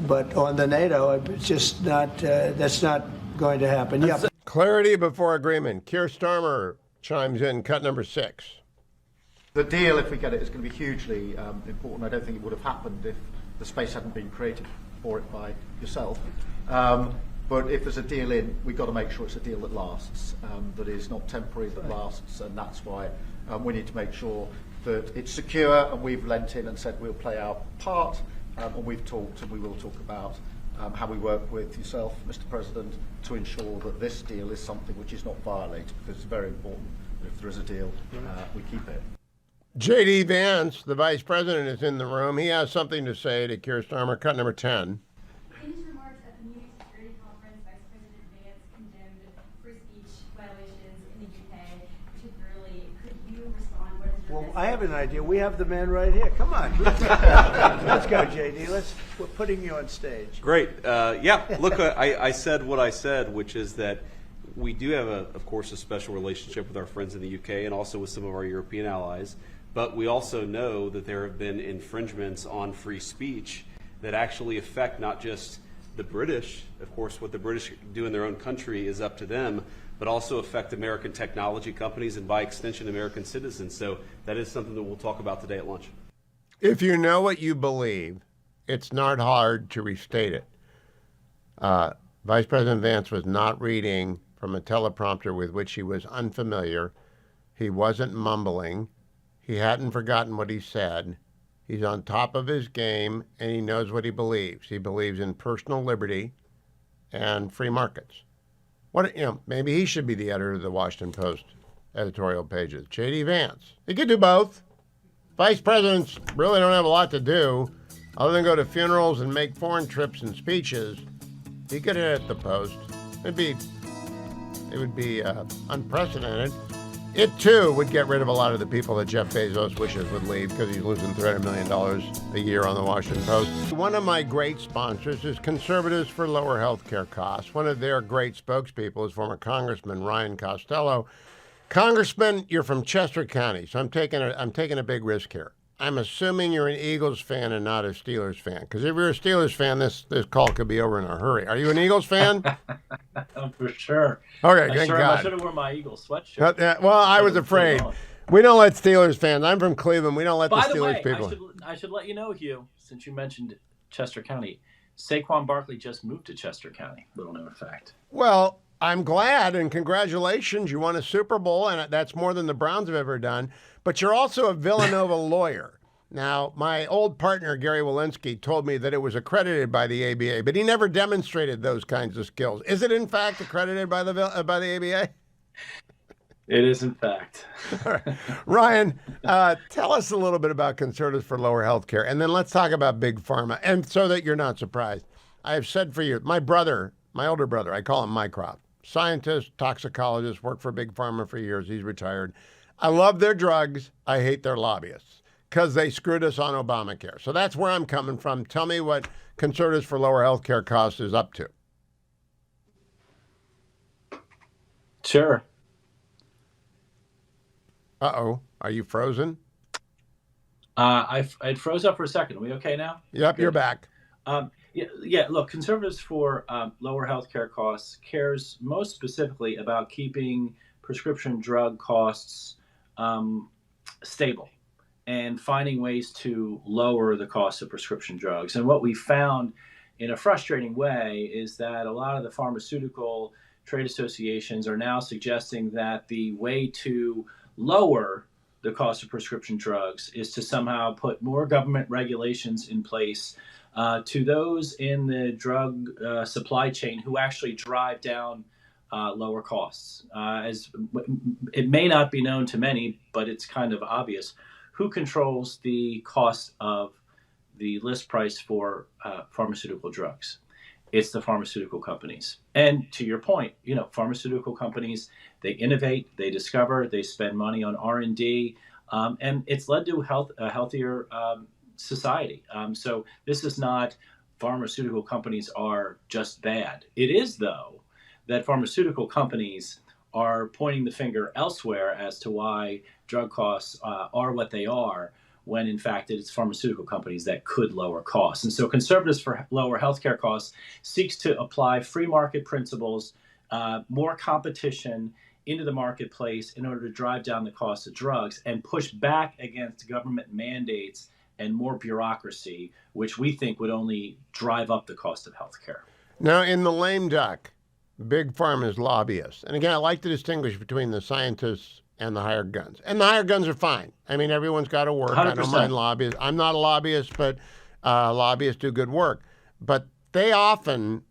But on the NATO, it's just not, that's not going to happen. Yeah. Clarity before agreement. Keir Starmer chimes in, cut number 6. The deal, if we get it, is going to be hugely important. I don't think it would have happened if the space hadn't been created for it by yourself. But if there's a deal in, we've got to make sure it's a deal that lasts, that is not temporary, that lasts, and that's why we need to make sure that it's secure, and we've lent in and said we'll play our part, and we've talked, and we will talk about how we work with yourself, Mr. President, to ensure that this deal is something which is not violated, because it's very important that if there is a deal, we keep it. J.D. Vance, the Vice President, is in the room. He has something to say to Keir Starmer, cut number 10. In his remarks at the Munich Security Conference, Vice President Vance condemned free speech violations in the UK. Particularly, could you respond? What is your Well, I have an idea. We have the man right here. Come on. Let's go, JD. We're putting you on stage. Great. Yeah, look, I said what I said, which is that we do have, of course, a special relationship with our friends in the UK and also with some of our European allies. But we also know that there have been infringements on free speech that actually affect not just the British. Of course, what the British do in their own country is up to them, but also affect American technology companies and by extension American citizens. So that is something that we'll talk about today at lunch. If you know what you believe, it's not hard to restate it. Vice President Vance was not reading from a teleprompter with which he was unfamiliar. He wasn't mumbling. He hadn't forgotten what he said. He's on top of his game, and he knows what he believes. He believes in personal liberty and free markets. Maybe he should be the editor of the Washington Post editorial pages. J.D. Vance. He could do both. Vice presidents really don't have a lot to do other than go to funerals and make foreign trips and speeches. He could edit the Post. It would be unprecedented. It, too, would get rid of a lot of the people that Jeff Bezos wishes would leave because he's losing $300 million a year on the Washington Post. One of my great sponsors is Conservatives for Lower Health Care Costs. One of their great spokespeople is former Congressman Ryan Costello. Congressman, you're from Chester County, so I'm taking a big risk here. I'm assuming you're an Eagles fan and not a Steelers fan, because if you're a Steelers fan, this call could be over in a hurry. Are you an Eagles fan? For sure. Okay, thank God. I should have worn my Eagles sweatshirt. Well, I was afraid. We don't let Steelers fans. I'm from Cleveland. We don't let the Steelers people. I should let you know, Hugh, since you mentioned Chester County, Saquon Barkley just moved to Chester County. Little known fact. Well, I'm glad, and congratulations. You won a Super Bowl, and that's more than the Browns have ever done. But you're also a Villanova lawyer. Now, my old partner, Gary Walensky, told me that it was accredited by the ABA, but he never demonstrated those kinds of skills. Is it, in fact, accredited by the ABA? It is, in fact. All right. Ryan, tell us a little bit about Conservatives for Lower Health Care, and then let's talk about Big Pharma, and so that you're not surprised. I have said for years, my older brother, I call him Mycroft, scientist, toxicologist, worked for Big Pharma for years. He's retired. I love their drugs. I hate their lobbyists because they screwed us on Obamacare. So that's where I'm coming from. Tell me what Conservatives for Lower Health Care Costs is up to. Sure. Uh-oh. Are you frozen? I froze up for a second. Are we okay now? Yep, Good. You're back. Yeah. Look, Conservatives for Lower Health Care Costs cares most specifically about keeping prescription drug costs stable and finding ways to lower the cost of prescription drugs. And what we found in a frustrating way is that a lot of the pharmaceutical trade associations are now suggesting that the way to lower the cost of prescription drugs is to somehow put more government regulations in place to those in the drug supply chain who actually drive down lower costs. As it may not be known to many, but it's kind of obvious. Who controls the cost of the list price for pharmaceutical drugs? It's the pharmaceutical companies. And to your point, pharmaceutical companies, they innovate, they discover, they spend money on R&D, and it's led to a healthier society. So this is not pharmaceutical companies are just bad. It is, though, that pharmaceutical companies are pointing the finger elsewhere as to why drug costs are what they are, when in fact it's pharmaceutical companies that could lower costs. And so Conservatives for Lower Healthcare Costs seeks to apply free market principles, more competition into the marketplace in order to drive down the cost of drugs and push back against government mandates and more bureaucracy, which we think would only drive up the cost of healthcare. Now, in the lame duck, big pharma's lobbyists. And again, I like to distinguish between the scientists and the hired guns. And the hired guns are fine. I mean, everyone's got to work. 100%. I don't mind lobbyists. I'm not a lobbyist, but lobbyists do good work. But they often,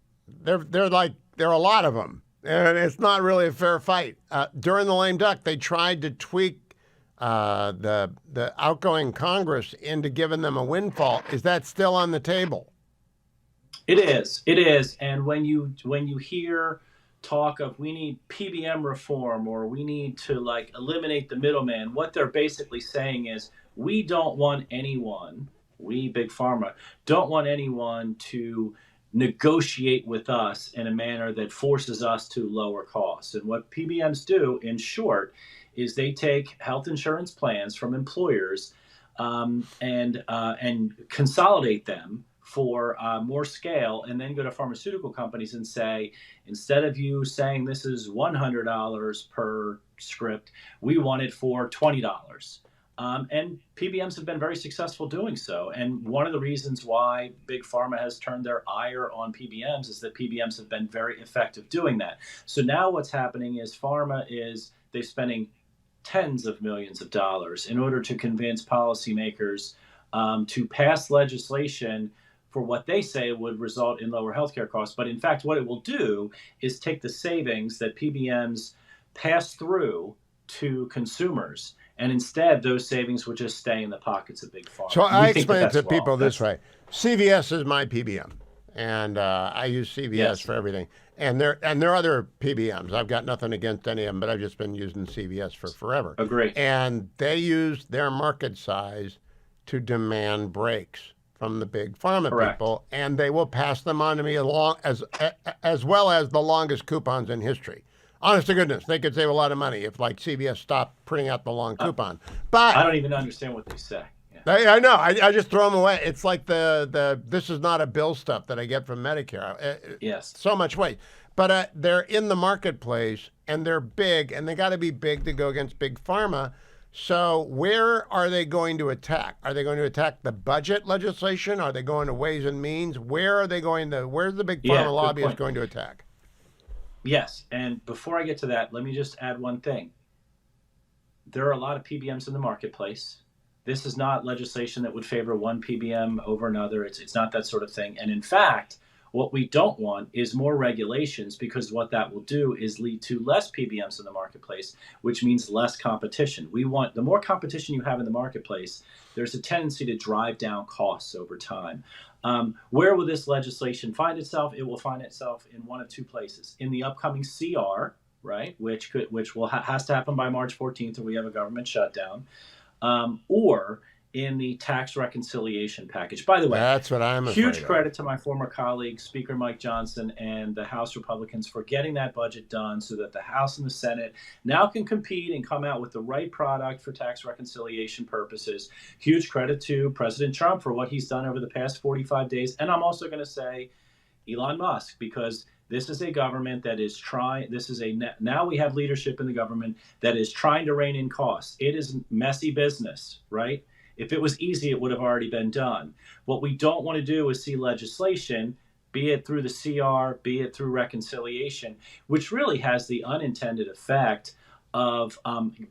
there are a lot of them. And it's not really a fair fight. During the lame duck, they tried to tweak the outgoing Congress into giving them a windfall. Is that still on the table? It is. It is. And when you hear talk of we need PBM reform or we need to eliminate the middleman, what they're basically saying is we don't want anyone, we Big Pharma, don't want anyone to negotiate with us in a manner that forces us to lower costs. And what PBMs do, in short, is they take health insurance plans from employers and consolidate them for more scale, and then go to pharmaceutical companies and say, instead of you saying this is $100 per script, we want it for $20. And PBMs have been very successful doing so. And one of the reasons why Big Pharma has turned their ire on PBMs is that PBMs have been very effective doing that. So now what's happening is they're spending tens of millions of dollars in order to convince policymakers to pass legislation for what they say would result in lower healthcare costs. But in fact, what it will do is take the savings that PBMs pass through to consumers, and instead those savings would just stay in the pockets of Big Pharma. So I explain it to people this way. CVS is my PBM, and I use CVS for everything. And there are other PBMs. I've got nothing against any of them, but I've just been using CVS for forever. Agree. And they use their market size to demand breaks from the big pharma people, and they will pass them on to me as well as the longest coupons in history. Honest to goodness, they could save a lot of money if CVS stopped printing out the long coupon. But I don't even understand what they say. I know. I just throw them away. It's like the this is not a bill stuff that I get from Medicare. Yes. So much weight. But they're in the marketplace, and they're big, and they got to be big to go against big pharma. So where are they going to attack? Are they going to attack the budget legislation? Are they going to Ways and Means? Where's the big pharma lobbyist going to attack? Yes. And before I get to that, let me just add one thing. There are a lot of PBMs in the marketplace. This is not legislation that would favor one PBM over another. It's not that sort of thing. And in fact, what we don't want is more regulations, because what that will do is lead to less PBMs in the marketplace, which means less competition. The more competition you have in the marketplace, there's a tendency to drive down costs over time. Where will this legislation find itself? It will find itself in one of two places. In the upcoming CR, right, which has to happen by March 14th, or we have a government shutdown, or in the tax reconciliation package. By the way, that's what I'm huge credit to my former colleague, Speaker Mike Johnson, and the House Republicans for getting that budget done so that the House and the Senate now can compete and come out with the right product for tax reconciliation purposes. Huge credit to President Trump for what he's done over the past 45 days. And I'm also going to say Elon Musk, because this is a government that is now we have leadership in the government that is trying to rein in costs. It is messy business, right? If it was easy, it would have already been done. What we don't want to do is see legislation, be it through the CR, be it through reconciliation, which really has the unintended effect of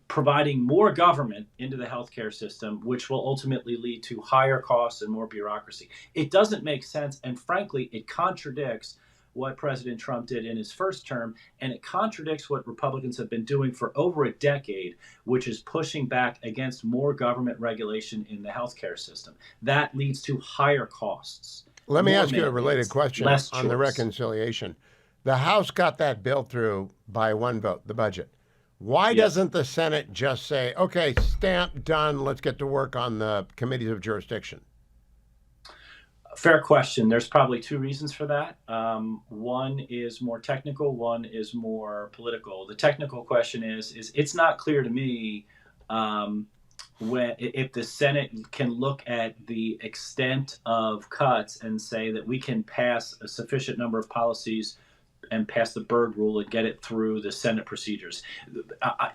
providing more government into the healthcare system, which will ultimately lead to higher costs and more bureaucracy. It doesn't make sense, and frankly, it contradicts what President Trump did in his first term, and it contradicts what Republicans have been doing for over a decade, which is pushing back against more government regulation in the healthcare system. That leads to higher costs. Let me ask you a related question on the reconciliation. The House got that bill through by one vote, the budget. Why doesn't the Senate just say, okay, stamp, done, let's get to work on the committees of jurisdiction? Fair question. There's probably two reasons for that. One is more technical, one is more political. The technical question is it's not clear to me if the Senate can look at the extent of cuts and say that we can pass a sufficient number of policies and pass the Byrd rule and get it through the Senate procedures.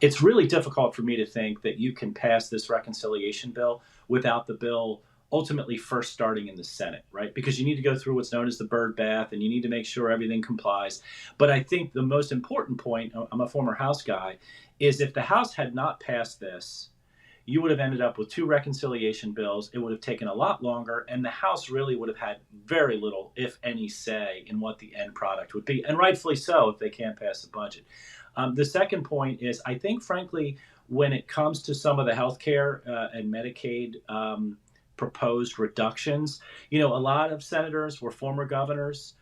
It's really difficult for me to think that you can pass this reconciliation bill without the bill ultimately first starting in the Senate, right? Because you need to go through what's known as the Byrd bath, and you need to make sure everything complies. But I think the most important point, I'm a former House guy, is if the House had not passed this, you would have ended up with two reconciliation bills. It would have taken a lot longer, and the House really would have had very little, if any, say in what the end product would be, and rightfully so if they can't pass the budget. The second point is, I think, frankly, when it comes to some of the healthcare and Medicaid proposed reductions, a lot of senators were former governors.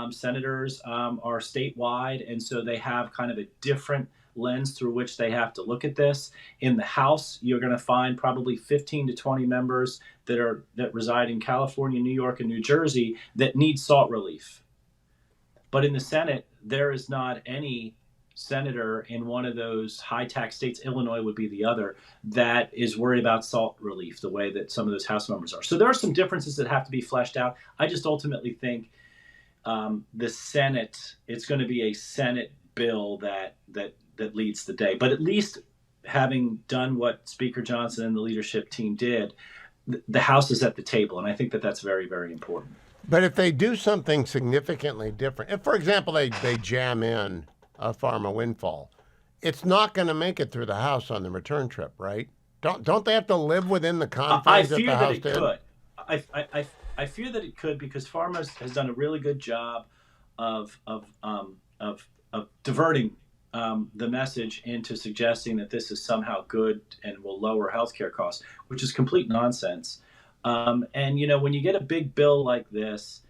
Senators are statewide, and so they have kind of a different lens through which they have to look at this. In the House, you're going to find probably 15 to 20 members that reside in California, New York, and New Jersey that need SALT relief. But in the Senate, there is not any senator in one of those high tax states, Illinois would be the other, that is worried about SALT relief the way that some of those House members are. So there are some differences that have to be fleshed out. I just ultimately think the Senate, it's going to be a Senate bill that leads the day. But at least having done what Speaker Johnson and the leadership team did, the House is at the table, and I think that that's very, very important. But if they do something significantly different, if, for example, they jam in a pharma windfall, it's not going to make it through the House on the return trip, right? Don't they have to live within the confines that the House did? I fear that it could, because pharma has done a really good job of diverting the message into suggesting that this is somehow good and will lower healthcare costs, which is complete nonsense. And when you get a big bill like this,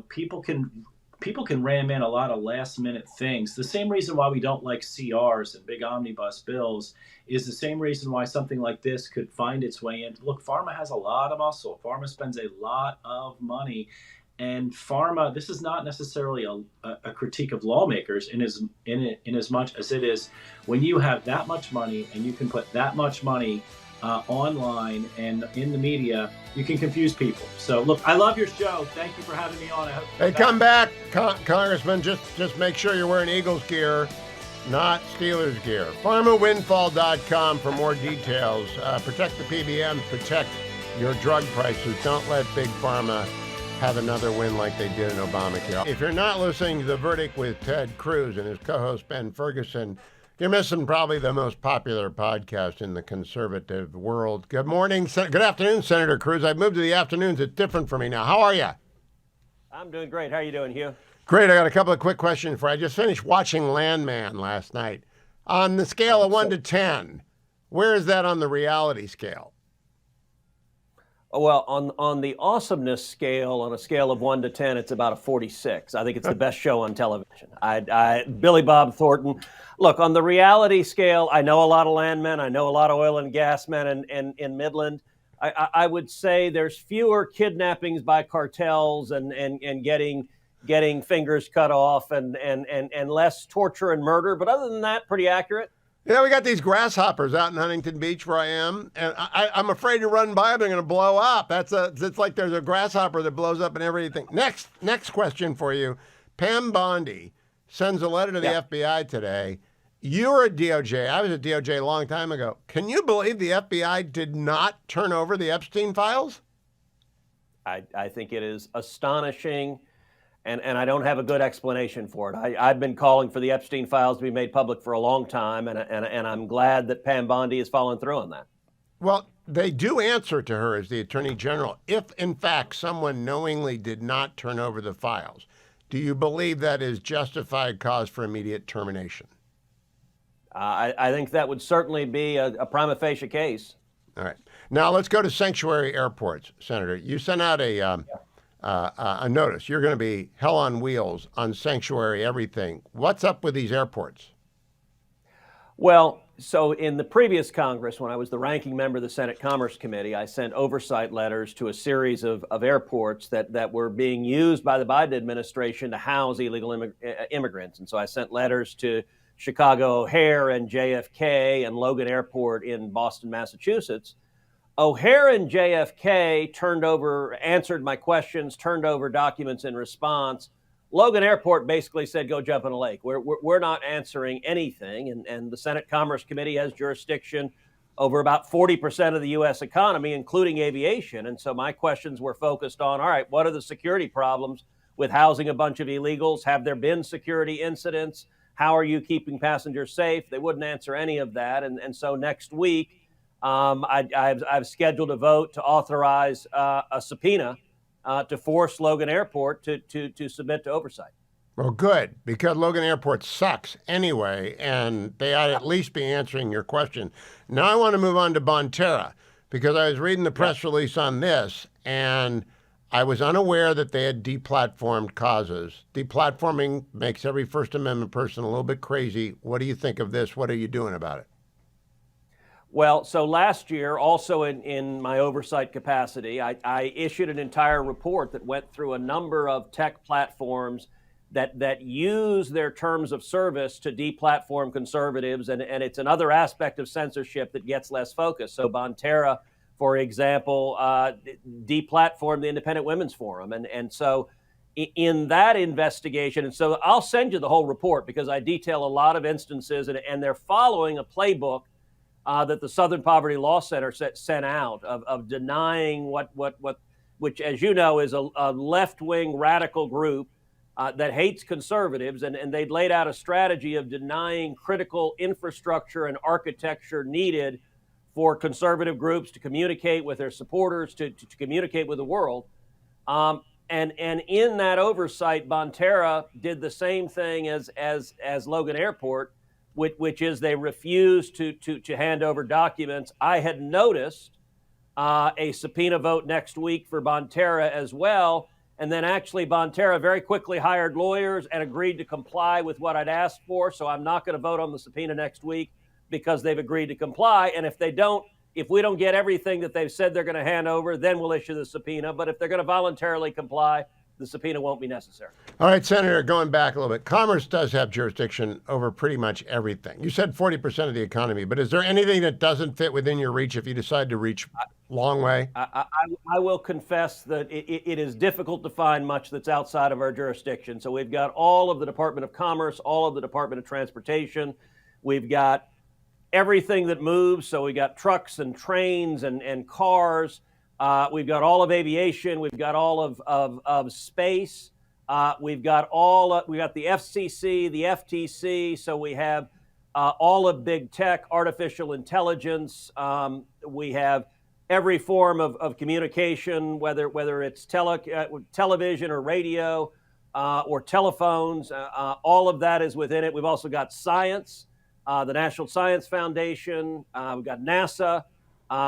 people can ram in a lot of last minute things. The same reason why we don't like CRs and big omnibus bills is the same reason why something like this could find its way in. Look, pharma has a lot of muscle. Pharma spends a lot of money. And pharma, this is not necessarily a critique of lawmakers in as much as it is when you have that much money and you can put that much money online and in the media, you can confuse people. So look, I love your show. Thank you for having me on. Hey, come back, Congressman. Just make sure you're wearing Eagles gear, not Steelers gear. PharmaWindfall.com for more details. Protect the PBMs, protect your drug prices. Don't let Big Pharma have another win like they did in Obamacare. If you're not listening to The Verdict with Ted Cruz and his co-host Ben Ferguson, you're missing probably the most popular podcast in the conservative world. Good morning, good afternoon, Senator Cruz. I've moved to the afternoons. It's different for me now. How are you? I'm doing great. How are you doing, Hugh? Great. I got a couple of quick questions for you. I just finished watching Landman last night. On the scale of 1 to 10, where is that on the reality scale? Well, on the awesomeness scale, on a scale of 1 to 10, it's about a 46. I think it's the best show on television. Billy Bob Thornton. Look, on the reality scale, I know a lot of landmen. I know a lot of oil and gas men in Midland. I would say there's fewer kidnappings by cartels and getting fingers cut off and less torture and murder. But other than that, pretty accurate. Yeah, we got these grasshoppers out in Huntington Beach where I am, and I'm afraid to run by them. They're going to blow up. It's like there's a grasshopper that blows up and everything. Next question for you. Pam Bondi sends a letter to the FBI today. You were at DOJ. I was at DOJ a long time ago. Can you believe the FBI did not turn over the Epstein files? I think it is astonishing. And I don't have a good explanation for it. I've been calling for the Epstein files to be made public for a long time, and I'm glad that Pam Bondi has followed through on that. Well, they do answer to her as the Attorney General if, in fact, someone knowingly did not turn over the files. Do you believe that is justified cause for immediate termination? I think that would certainly be a prima facie case. All right. Now let's go to sanctuary airports, Senator. You sent out a notice. You're going to be hell on wheels on sanctuary everything. What's up with these airports? Well, so in the previous Congress, when I was the ranking member of the Senate Commerce Committee, I sent oversight letters to a series of airports that were being used by the Biden administration to house illegal immigrants. And so I sent letters to Chicago O'Hare and JFK and Logan Airport in Boston, Massachusetts. O'Hare and JFK answered my questions, turned over documents in response. Logan Airport basically said, go jump in a lake. We're not answering anything. And the Senate Commerce Committee has jurisdiction over about 40% of the U.S. economy, including aviation. And so my questions were focused on, all right, what are the security problems with housing a bunch of illegals? Have there been security incidents? How are you keeping passengers safe? They wouldn't answer any of that. And so next week, I've scheduled a vote to authorize a subpoena to force Logan Airport to submit to oversight. Well, good, because Logan Airport sucks anyway, and they ought to at least be answering your question. Now I want to move on to Bonterra, because I was reading the press release on this, and I was unaware that they had deplatformed causes. Deplatforming makes every First Amendment person a little bit crazy. What do you think of this? What are you doing about it? Well, so last year, also in my oversight capacity, I issued an entire report that went through a number of tech platforms that use their terms of service to deplatform conservatives, and it's another aspect of censorship that gets less focus. So Bonterra, for example, deplatformed the Independent Women's Forum, and so in that investigation, and so I'll send you the whole report because I detail a lot of instances, and they're following a playbook that the Southern Poverty Law Center sent out of denying which, as you know, is a left-wing radical group that hates conservatives, and they'd laid out a strategy of denying critical infrastructure and architecture needed for conservative groups to communicate with their supporters, to communicate with the world. And in that oversight, Bonterra did the same thing as Logan Airport, which is they refused to hand over documents. I had noticed a subpoena vote next week for Bonterra as well. And then actually Bonterra very quickly hired lawyers and agreed to comply with what I'd asked for. So I'm not going to vote on the subpoena next week because they've agreed to comply. And if we don't get everything that they've said they're going to hand over, then we'll issue the subpoena. But if they're going to voluntarily comply, the subpoena won't be necessary. All right, Senator, going back a little bit, Commerce does have jurisdiction over pretty much everything. You said 40% of the economy, but is there anything that doesn't fit within your reach if you decide to reach long way? I will confess that it is difficult to find much that's outside of our jurisdiction. So we've got all of the Department of Commerce, all of the Department of Transportation. We've got everything that moves. So we got trucks and trains and cars. We've got all of aviation. We've got all of space. We've got the FCC, the FTC. So we have all of big tech, artificial intelligence. We have every form of communication, whether it's television or radio or telephones. All of that is within it. We've also got science, the National Science Foundation. We've got NASA.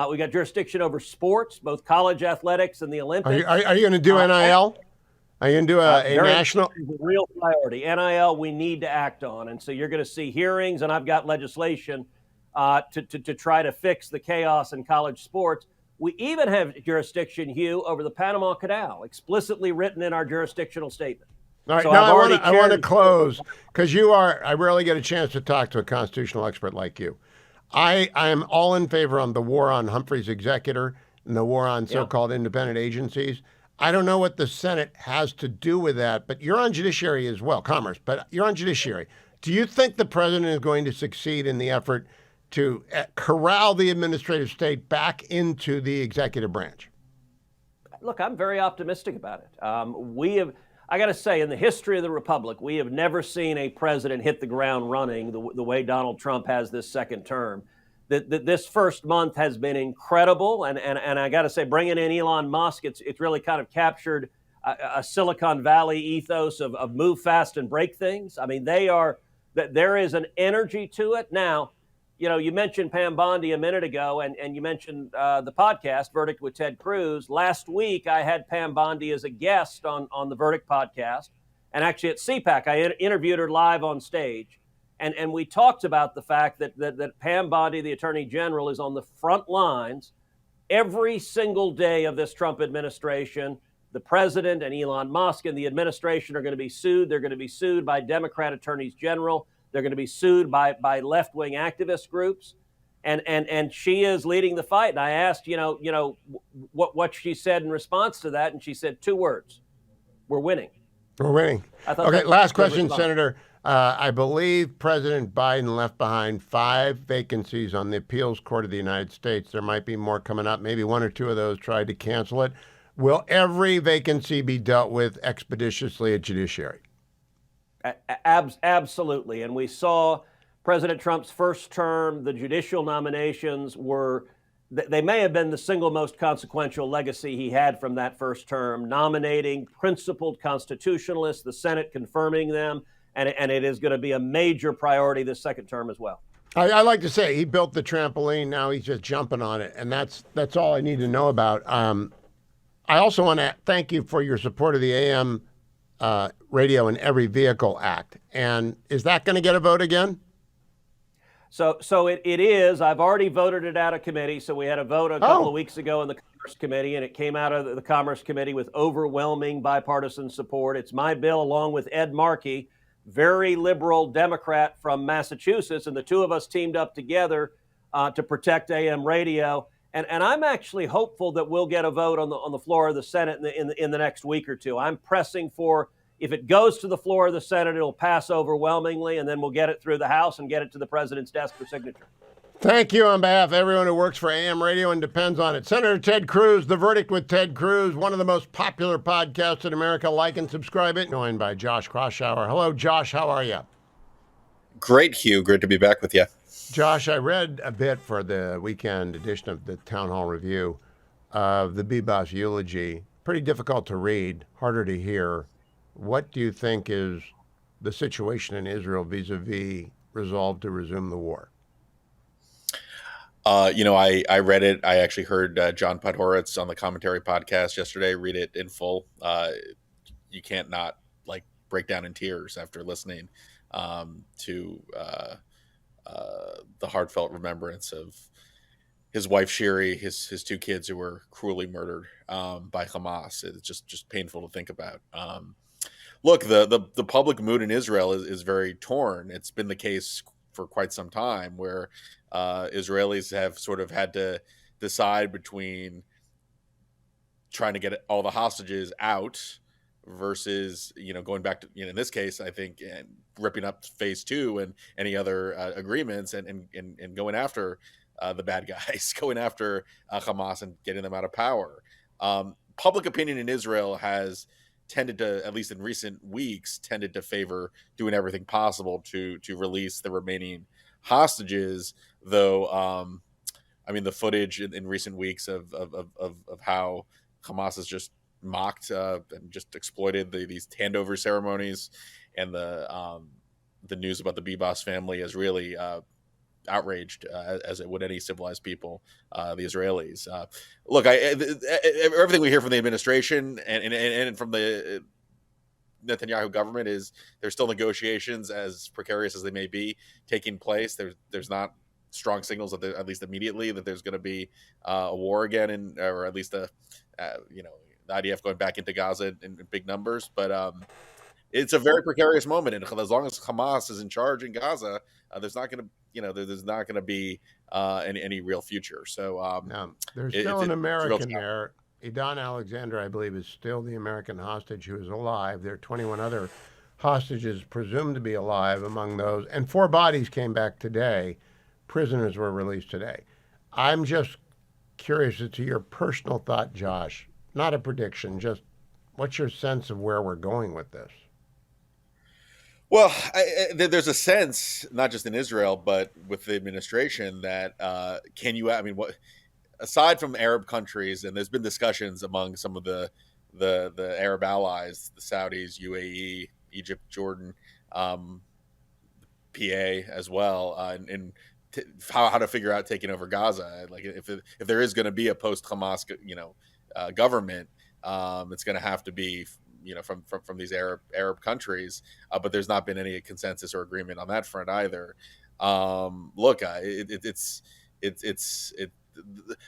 We got jurisdiction over sports, both college athletics and the Olympics. Are you going to do NIL? Are you going to do a national? A real priority. NIL we need to act on. And so you're going to see hearings, and I've got legislation to try to fix the chaos in college sports. We even have jurisdiction, Hugh, over the Panama Canal, explicitly written in our jurisdictional statement. All right, so now I want to close, because I rarely get a chance to talk to a constitutional expert like you. I am all in favor on the war on Humphrey's executor and the war on so-called independent agencies. I don't know what the Senate has to do with that, but you're on judiciary as well, Commerce, but you're on judiciary. Do you think the president is going to succeed in the effort to corral the administrative state back into the executive branch? Look, I'm very optimistic about it. I got to say, in the history of the Republic, we have never seen a president hit the ground running the way Donald Trump has this second term. This first month has been incredible, and I got to say, bringing in Elon Musk, it's really kind of captured a Silicon Valley ethos of move fast and break things. I mean, there is an energy to it. Now, you mentioned Pam Bondi a minute ago, and you mentioned the podcast, Verdict with Ted Cruz. Last week, I had Pam Bondi as a guest on the Verdict podcast. And actually at CPAC, I interviewed her live on stage. And we talked about the fact that Pam Bondi, the Attorney General, is on the front lines every single day of this Trump administration. The president and Elon Musk and the administration are going to be sued. They're going to be sued by Democrat attorneys general. They're going to be sued by left-wing activist groups. And she is leading the fight. And I asked, what she said in response to that. And she said 2 words: we're winning. We're winning. Okay, last question, Senator. I believe President Biden left behind 5 vacancies on the appeals court of the United States. There might be more coming up. Maybe 1 or 2 of those tried to cancel it. Will every vacancy be dealt with expeditiously at judiciary? Absolutely. And we saw President Trump's first term, the judicial nominations they may have been the single most consequential legacy he had from that first term, nominating principled constitutionalists, the Senate confirming them, and it is going to be a major priority this second term as well. I like to say he built the trampoline, now he's just jumping on it, and that's all I need to know about. I also want to thank you for your support of the AM Radio in Every Vehicle Act. And is that going to get a vote again? So it is. I've already voted it out of committee. So we had a vote a couple of weeks ago in the Commerce Committee, and it came out of the Commerce Committee with overwhelming bipartisan support. It's my bill, along with Ed Markey, very liberal Democrat from Massachusetts, and the 2 of us teamed up together to protect AM radio. And I'm actually hopeful that we'll get a vote on the floor of the Senate in the next week or 2. I'm pressing for, if it goes to the floor of the Senate, it'll pass overwhelmingly, and then we'll get it through the House and get it to the president's desk for signature. Thank you on behalf of everyone who works for AM Radio and depends on it. Senator Ted Cruz, The Verdict with Ted Cruz, one of the most popular podcasts in America. Like and subscribe it. Joined by Josh Kraushaar. Hello, Josh. How are you? Great, Hugh. Great to be back with you. Josh, I read a bit for the weekend edition of the Town Hall Review of the Bebas eulogy. Pretty difficult to read, harder to hear. What do you think is the situation in Israel vis-a-vis resolve to resume the war? I read it. I actually heard John Podhoretz on the Commentary podcast yesterday read it in full. You can't not break down in tears after listening to the heartfelt remembrance of his wife Shiri, his 2 kids who were cruelly murdered by Hamas. It's just painful to think about. Look, the public mood in Israel is very torn. It's been the case for quite some time, where Israelis have sort of had to decide between trying to get all the hostages out versus, going back to, in this case, I think, ripping up phase 2 and any other agreements and going after the bad guys, going after Hamas and getting them out of power. Public opinion in Israel has tended to, at least in recent weeks, favor doing everything possible to release the remaining hostages, though the footage in recent weeks of how Hamas has just mocked and just exploited these handover ceremonies, and the news about the Bebas family has really outraged, as it would any civilized people, the Israelis. Look, everything we hear from the administration and from the Netanyahu government is there's still negotiations, as precarious as they may be, taking place. There's not strong signals that at least immediately that there's going to be a war again, or at least the IDF going back into Gaza in big numbers. But it's a very precarious moment, and as long as Hamas is in charge in Gaza, there's not going to be any real future. So there's still an American there. Idan Alexander, I believe, is still the American hostage who is alive. There are 21 other hostages presumed to be alive among those, and 4 bodies came back today. Prisoners were released today. I'm just curious as to your personal thought, Josh. Not a prediction, just what's your sense of where we're going with this? Well, there's a sense, not just in Israel, but with the administration, that aside from Arab countries, and there's been discussions among some of the Arab allies, the Saudis, UAE, Egypt, Jordan, PA as well, and how to figure out taking over Gaza. Like if there is going to be a post-Hamas, government, it's going to have to be from these Arab countries, but there's not been any consensus or agreement on that front either. Look, it's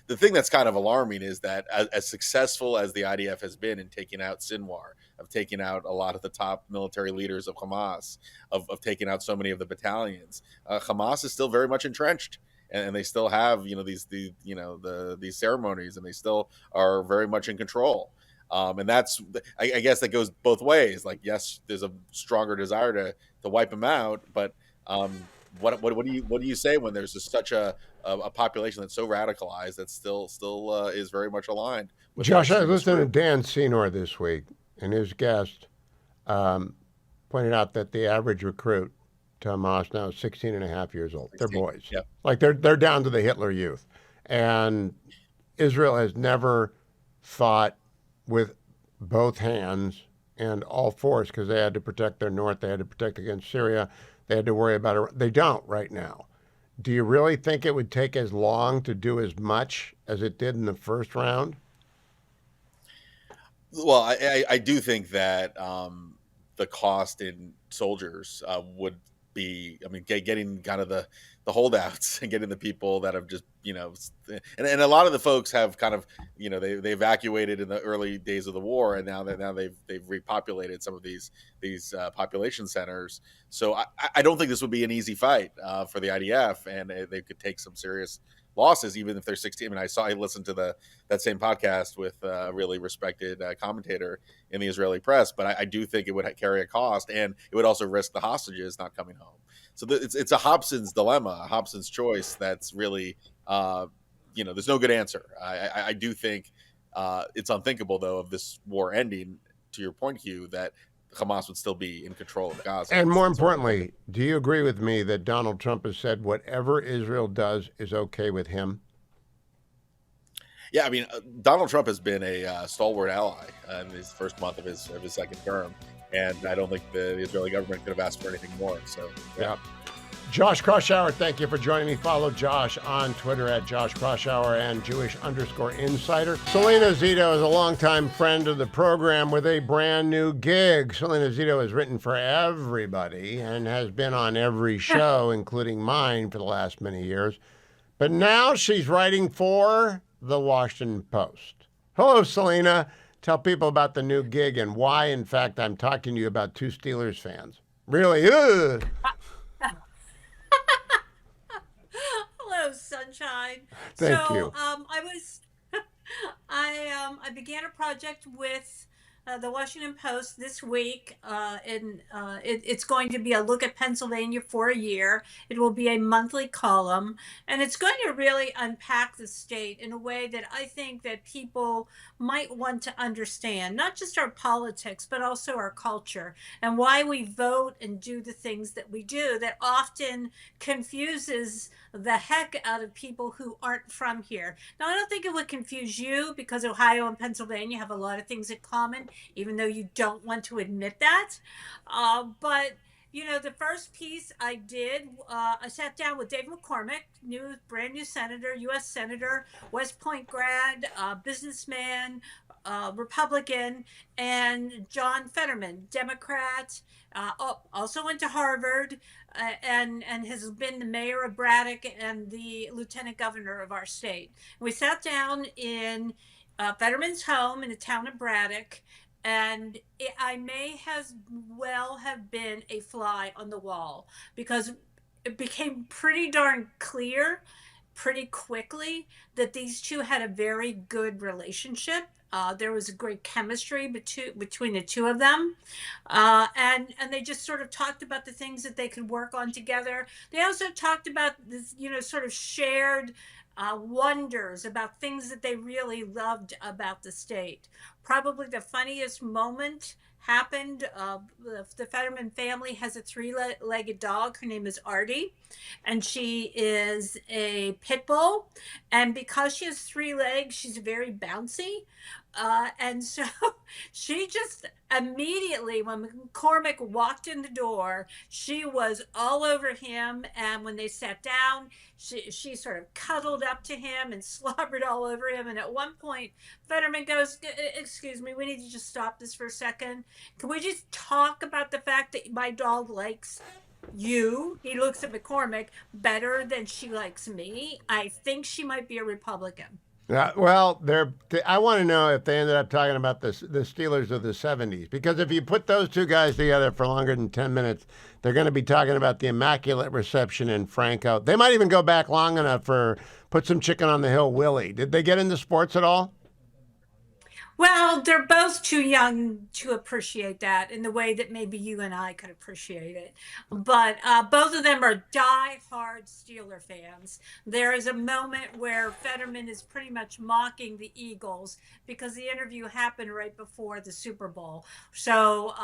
the thing that's kind of alarming is that as successful as the IDF has been in taking out Sinwar, of taking out a lot of the top military leaders of Hamas, of taking out so many of the battalions, Hamas is still very much entrenched, and they still have these ceremonies, and they still are very much in control. And that's, I guess, that goes both ways. Like, yes, there's a stronger desire to wipe them out, but what do you say when there's just such a population that's so radicalized that still is very much aligned with Josh, I was listening to Dan Senor this week, and his guest pointed out that the average recruit to Hamas now is 16 and a half years old. 16. They're boys. Yep. Like they're down to the Hitler Youth. And Israel has never fought with both hands and all force because they had to protect their north. They had to protect against Syria. They had to worry about it. They don't right now. Do you really think it would take as long to do as much as it did in the first round? Well, I do think that the cost in soldiers would be, I mean, getting kind of the holdouts and getting the people that have just, and a lot of the folks have kind of, they evacuated in the early days of the war, and now they've repopulated some of these population centers. So I don't think this would be an easy fight for the IDF, and they could take some serious losses, even if they're 16. I mean, I listened to that same podcast with a really respected commentator in the Israeli press, but I do think it would carry a cost, and it would also risk the hostages not coming home. So it's a Hobson's dilemma, a Hobson's choice. That's really, there's no good answer. I do think it's unthinkable, though, of this war ending, to your point, Hugh, that Hamas would still be in control of Gaza. And more importantly, do you agree with me that Donald Trump has said whatever Israel does is okay with him? Yeah, I mean, Donald Trump has been a stalwart ally in his first month of his second term, and I don't think the Israeli government could have asked for anything more. So, yeah. Josh Kroshauer, thank you for joining me. Follow Josh on Twitter at Josh Kroshauer and Jewish_insider. Selena Zito is a longtime friend of the program with a brand new gig. Selena Zito has written for everybody and has been on every show, including mine, for the last many years. But now she's writing for the Washington Post. Hello, Selena. Tell people about the new gig and why, in fact, I'm talking to you about two Steelers fans. Really? Ugh. Hello, sunshine. Thank you. I began a project with the Washington Post this week, and it's going to be a look at Pennsylvania for a year. It will be a monthly column, and it's going to really unpack the state in a way that I think that people might want to understand, not just our politics, but also our culture and why we vote and do the things that we do that often confuses the heck out of people who aren't from here. Now, I don't think it would confuse you because Ohio and Pennsylvania have a lot of things in common, even though you don't want to admit that. But the first piece I did, I sat down with Dave McCormick, brand new senator, U.S. Senator, West Point grad, businessman, Republican, and John Fetterman, Democrat, also went to Harvard, and has been the mayor of Braddock and the lieutenant governor of our state. We sat down in Fetterman's home in the town of Braddock, and I may as well have been a fly on the wall because it became pretty darn clear pretty quickly that these two had a very good relationship. There was a great chemistry between the two of them. And they just sort of talked about the things that they could work on together. They also talked about this, sort of shared wonders about things that they really loved about the state. Probably the funniest moment happened. The Fetterman family has a three-legged dog. Her name is Artie, and she is a pit bull. And because she has three legs, she's very bouncy. And so she just immediately, when McCormick walked in the door, she was all over him. And when they sat down, she sort of cuddled up to him and slobbered all over him. And at one point, Fetterman goes, "Excuse me, we need to just stop this for a second. Can we just talk about the fact that my dog likes you?" He looks at McCormick, "better than she likes me. I think she might be a Republican." Yeah, well, I want to know if they ended up talking about the Steelers of the '70s, because if you put those two guys together for longer than 10 minutes, they're going to be talking about the Immaculate Reception in Franco. They might even go back long enough for Put Some Chicken on the Hill Willie. Did they get into sports at all? Well, they're both too young to appreciate that in the way that maybe you and I could appreciate it. But both of them are die-hard Steeler fans. There is a moment where Fetterman is pretty much mocking the Eagles because the interview happened right before the Super Bowl. So,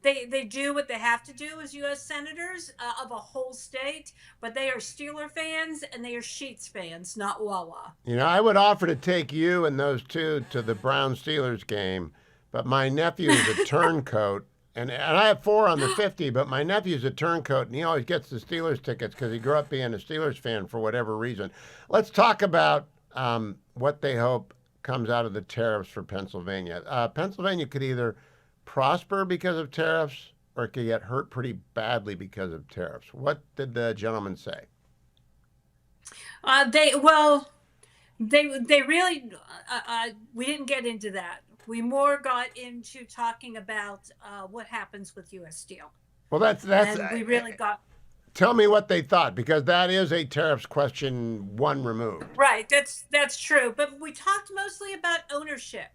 they do what they have to do as U.S. senators of a whole state, but they are Steeler fans and they are Sheets fans, not Wawa. I would offer to take you and those two to the Brown Steelers game, but my nephew is a turncoat, and I have 4 on the 50, but my nephew's a turncoat, and he always gets the Steelers tickets because he grew up being a Steelers fan for whatever reason. Let's talk about what they hope comes out of the tariffs for Pennsylvania. Pennsylvania could either prosper because of tariffs or it could get hurt pretty badly because of tariffs. What did the gentleman say? They really, we didn't get into that. We more got into talking about what happens with U.S. Steel. Well, that's and we really got. Tell me what they thought, because that is a tariffs question one removed. Right, that's true. But we talked mostly about ownership.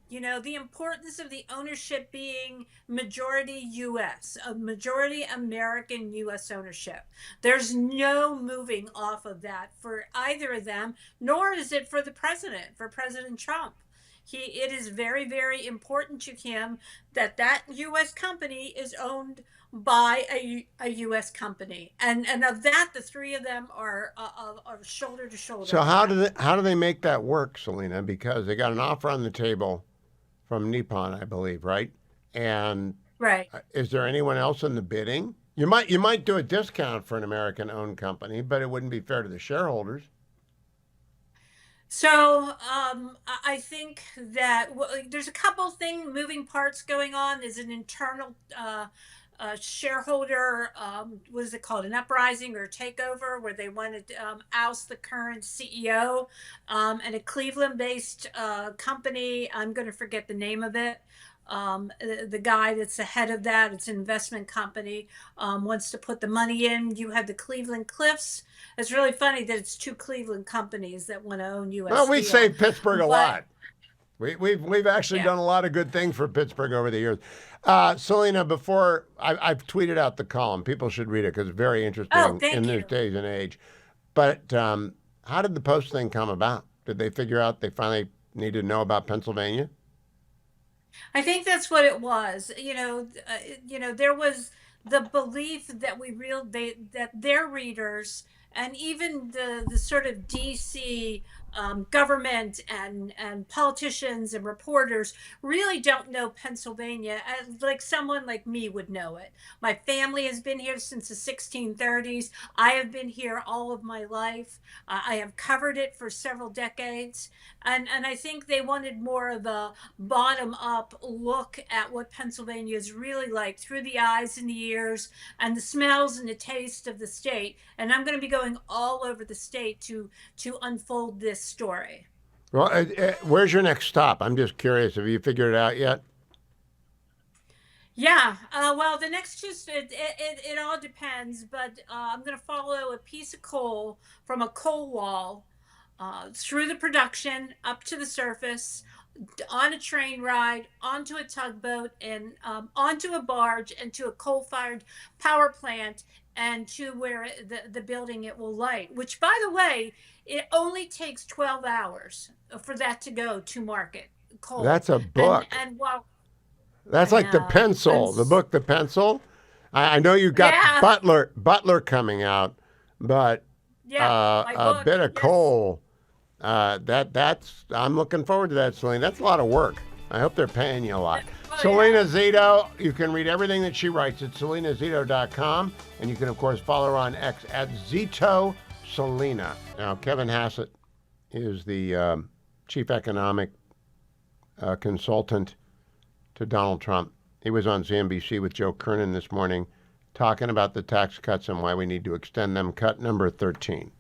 The importance of the ownership being majority U.S., a majority American U.S. ownership. There's no moving off of that for either of them, nor is it for the president, for President Trump. It is very, very important to him that U.S. company is owned by a U.S. company, and of that, the three of them are shoulder to shoulder. So how do they make that work, Selena? Because they got an offer on the table from Nippon, I believe, right? And right. Is there anyone else in the bidding? You might do a discount for an American-owned company, but it wouldn't be fair to the shareholders. So I think that there's a couple moving parts going on. There's an internal shareholder, what is it called, an uprising or takeover, where they want to oust the current CEO, and a Cleveland-based company. I'm going to forget the name of it. The guy that's the head of that, it's an investment company, wants to put the money in. You have the Cleveland Cliffs. It's really funny that it's two Cleveland companies that want to own U.S. Well, we Steel. say Pittsburgh a lot. We've actually done a lot of good things for Pittsburgh over the years. Selena, before I've tweeted out the column, people should read it because it's very interesting in this days and age. But how did the Post thing come about? Did they figure out they finally needed to know about Pennsylvania? I think that's what it was. There was the belief that that their readers and even the sort of DC government and politicians and reporters really don't know Pennsylvania like someone like me would know it. My family has been here since the 1630s. I have been here all of my life. I have covered it for several decades. And I think they wanted more of a bottom-up look at what Pennsylvania is really like through the eyes and the ears and the smells and the taste of the state. And I'm going to be going all over the state to unfold this story. Well, where's your next stop? I'm just curious. Have you figured it out yet? Yeah. Well, the next it all depends, but I'm going to follow a piece of coal from a coal wall through the production up to the surface, on a train ride, onto a tugboat, and onto a barge, and to a coal-fired power plant, and to where the building it will light, which, by the way, it only takes 12 hours for that to go to market. Coal. That's a book. And while That's like The Pencil, the book The Pencil. I know you got Butler coming out, but a bit of coal. That's I'm looking forward to that, Selena. That's a lot of work. I hope they're paying you a lot. Selena Zito, you can read everything that she writes at selenazito.com, and you can, of course, follow her on X at Zito Selena. Now, Kevin Hassett is the chief economic consultant to Donald Trump. He was on CNBC with Joe Kernan this morning talking about the tax cuts and why we need to extend them. Cut number 13.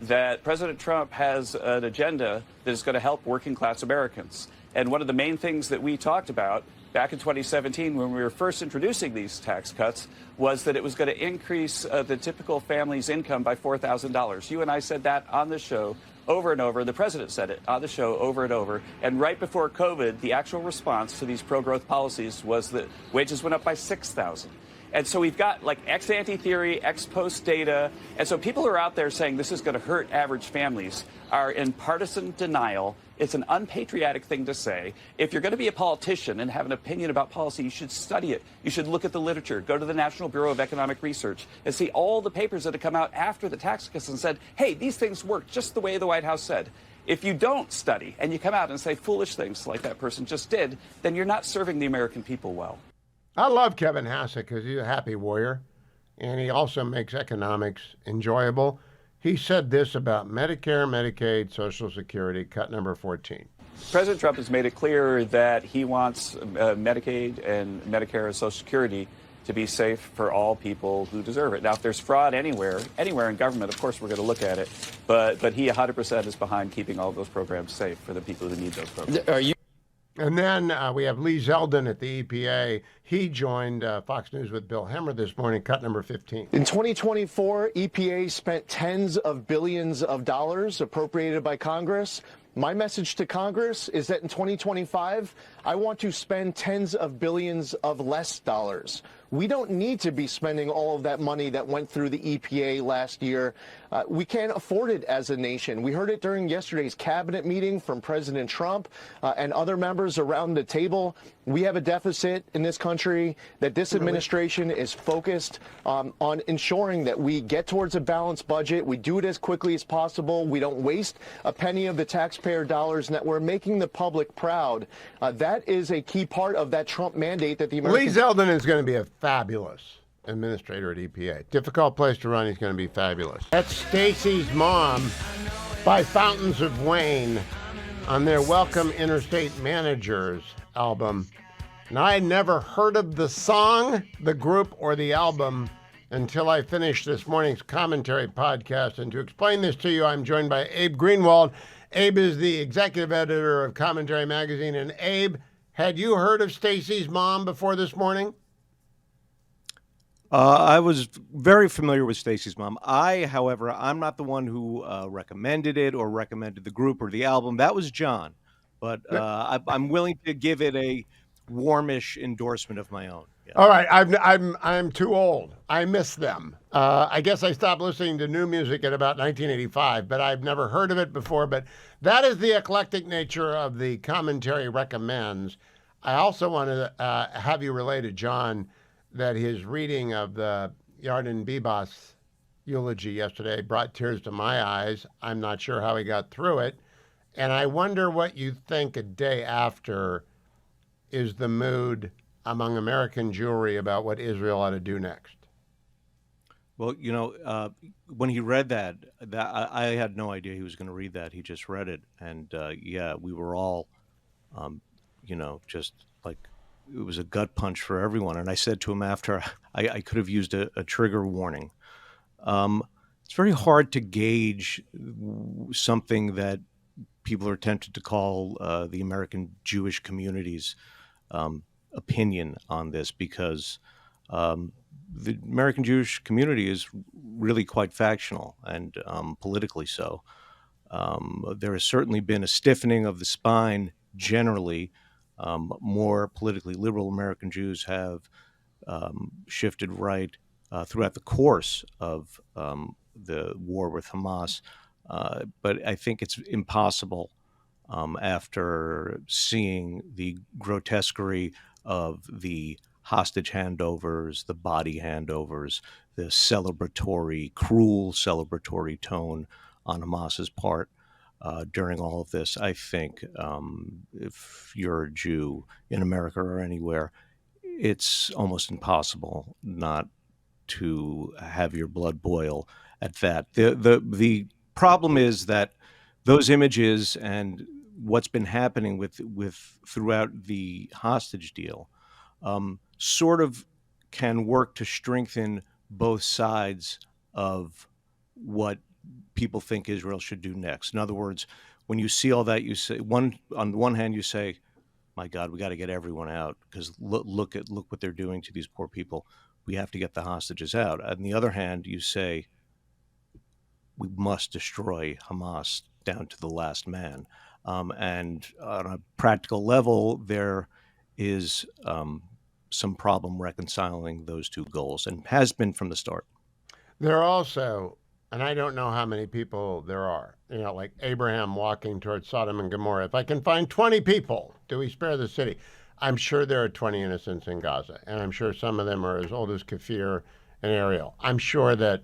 That President Trump has an agenda that is going to help working class Americans. And one of the main things that we talked about back in 2017 when we were first introducing these tax cuts was that it was going to increase the typical family's income by $4,000. You and I said that on the show over and over. The president said it on the show over and over. And right before COVID, the actual response to these pro-growth policies was that wages went up by $6,000. And so we've got like ex ante theory, ex post data. And so people who are out there saying this is going to hurt average families are in partisan denial. It's an unpatriotic thing to say. If you're going to be a politician and have an opinion about policy, you should study it. You should look at the literature, go to the National Bureau of Economic Research and see all the papers that have come out after the tax cuts and said, hey, these things work just the way the White House said. If you don't study and you come out and say foolish things like that person just did, then you're not serving the American people well. I love Kevin Hassett because he's a happy warrior, and he also makes economics enjoyable. He said this about Medicare, Medicaid, Social Security, cut number 14. President Trump has made it clear that he wants Medicaid and Medicare and Social Security to be safe for all people who deserve it. Now, if there's fraud anywhere in government, of course, we're going to look at it. But he 100% is behind keeping all of those programs safe for the people who need those programs. Are you? And then we have Lee Zeldin at the EPA. He joined Fox News with Bill Hemmer this morning, cut number 15. In 2024, EPA spent tens of billions of dollars appropriated by Congress. My message to Congress is that in 2025, I want to spend tens of billions of less dollars. We don't need to be spending all of that money that went through the EPA last year. We can't afford it as a nation. We heard it during yesterday's cabinet meeting from President Trump and other members around the table. We have a deficit in this country that this administration is focused on ensuring that we get towards a balanced budget. We do it as quickly as possible. We don't waste a penny of the taxpayer dollars, and that we're making the public proud. That is a key part of that Trump mandate that the American... Lee Zeldin is going to be a fabulous administrator at EPA. Difficult place to run. He's going to be fabulous. That's Stacy's Mom by Fountains of Wayne on their Welcome Interstate Managers album. Now, I had never heard of the song, the group, or the album until I finished this morning's commentary podcast. And to explain this to you, I'm joined by Abe Greenwald. Abe is the executive editor of Commentary Magazine. And Abe, had you heard of Stacy's Mom before this morning? I was very familiar with Stacy's Mom. However, I'm not the one who recommended it or recommended the group or the album. That was John. But I'm willing to give it a warmish endorsement of my own. Yeah. All right, I'm too old. I miss them. I guess I stopped listening to new music at about 1985, but I've never heard of it before. But that is the eclectic nature of the Commentary Recommends. I also want to have you relay to John that his reading of the Yarden Bibas eulogy yesterday brought tears to my eyes. I'm not sure how he got through it. And I wonder what you think a day after is the mood among American Jewry about what Israel ought to do next. Well, when he read that I had no idea he was going to read that. He just read it. And we were all, just like, it was a gut punch for everyone. And I said to him after, I could have used a trigger warning. It's very hard to gauge something that people are tempted to call the American Jewish community's opinion on this, because the American Jewish community is really quite factional and politically so. There has certainly been a stiffening of the spine generally. More politically liberal American Jews have shifted right throughout the course of the war with Hamas. But I think it's impossible after seeing the grotesquerie of the hostage handovers, the body handovers, the cruel celebratory tone on Hamas's part during all of this. I think if you're a Jew in America or anywhere, it's almost impossible not to have your blood boil at that. The problem is that those images and what's been happening with throughout the hostage deal sort of can work to strengthen both sides of what people think Israel should do next. In other words, when you see all that, you say on the one hand you say, my God, we got to get everyone out because look what they're doing to these poor people. We have to get the hostages out. On the other hand, you say we must destroy Hamas down to the last man. And on a practical level, there is some problem reconciling those two goals, and has been from the start. There are also, and I don't know how many people there are, like Abraham walking towards Sodom and Gomorrah. If I can find 20 people, do we spare the city? I'm sure there are 20 innocents in Gaza, and I'm sure some of them are as old as Kafir and Ariel. I'm sure that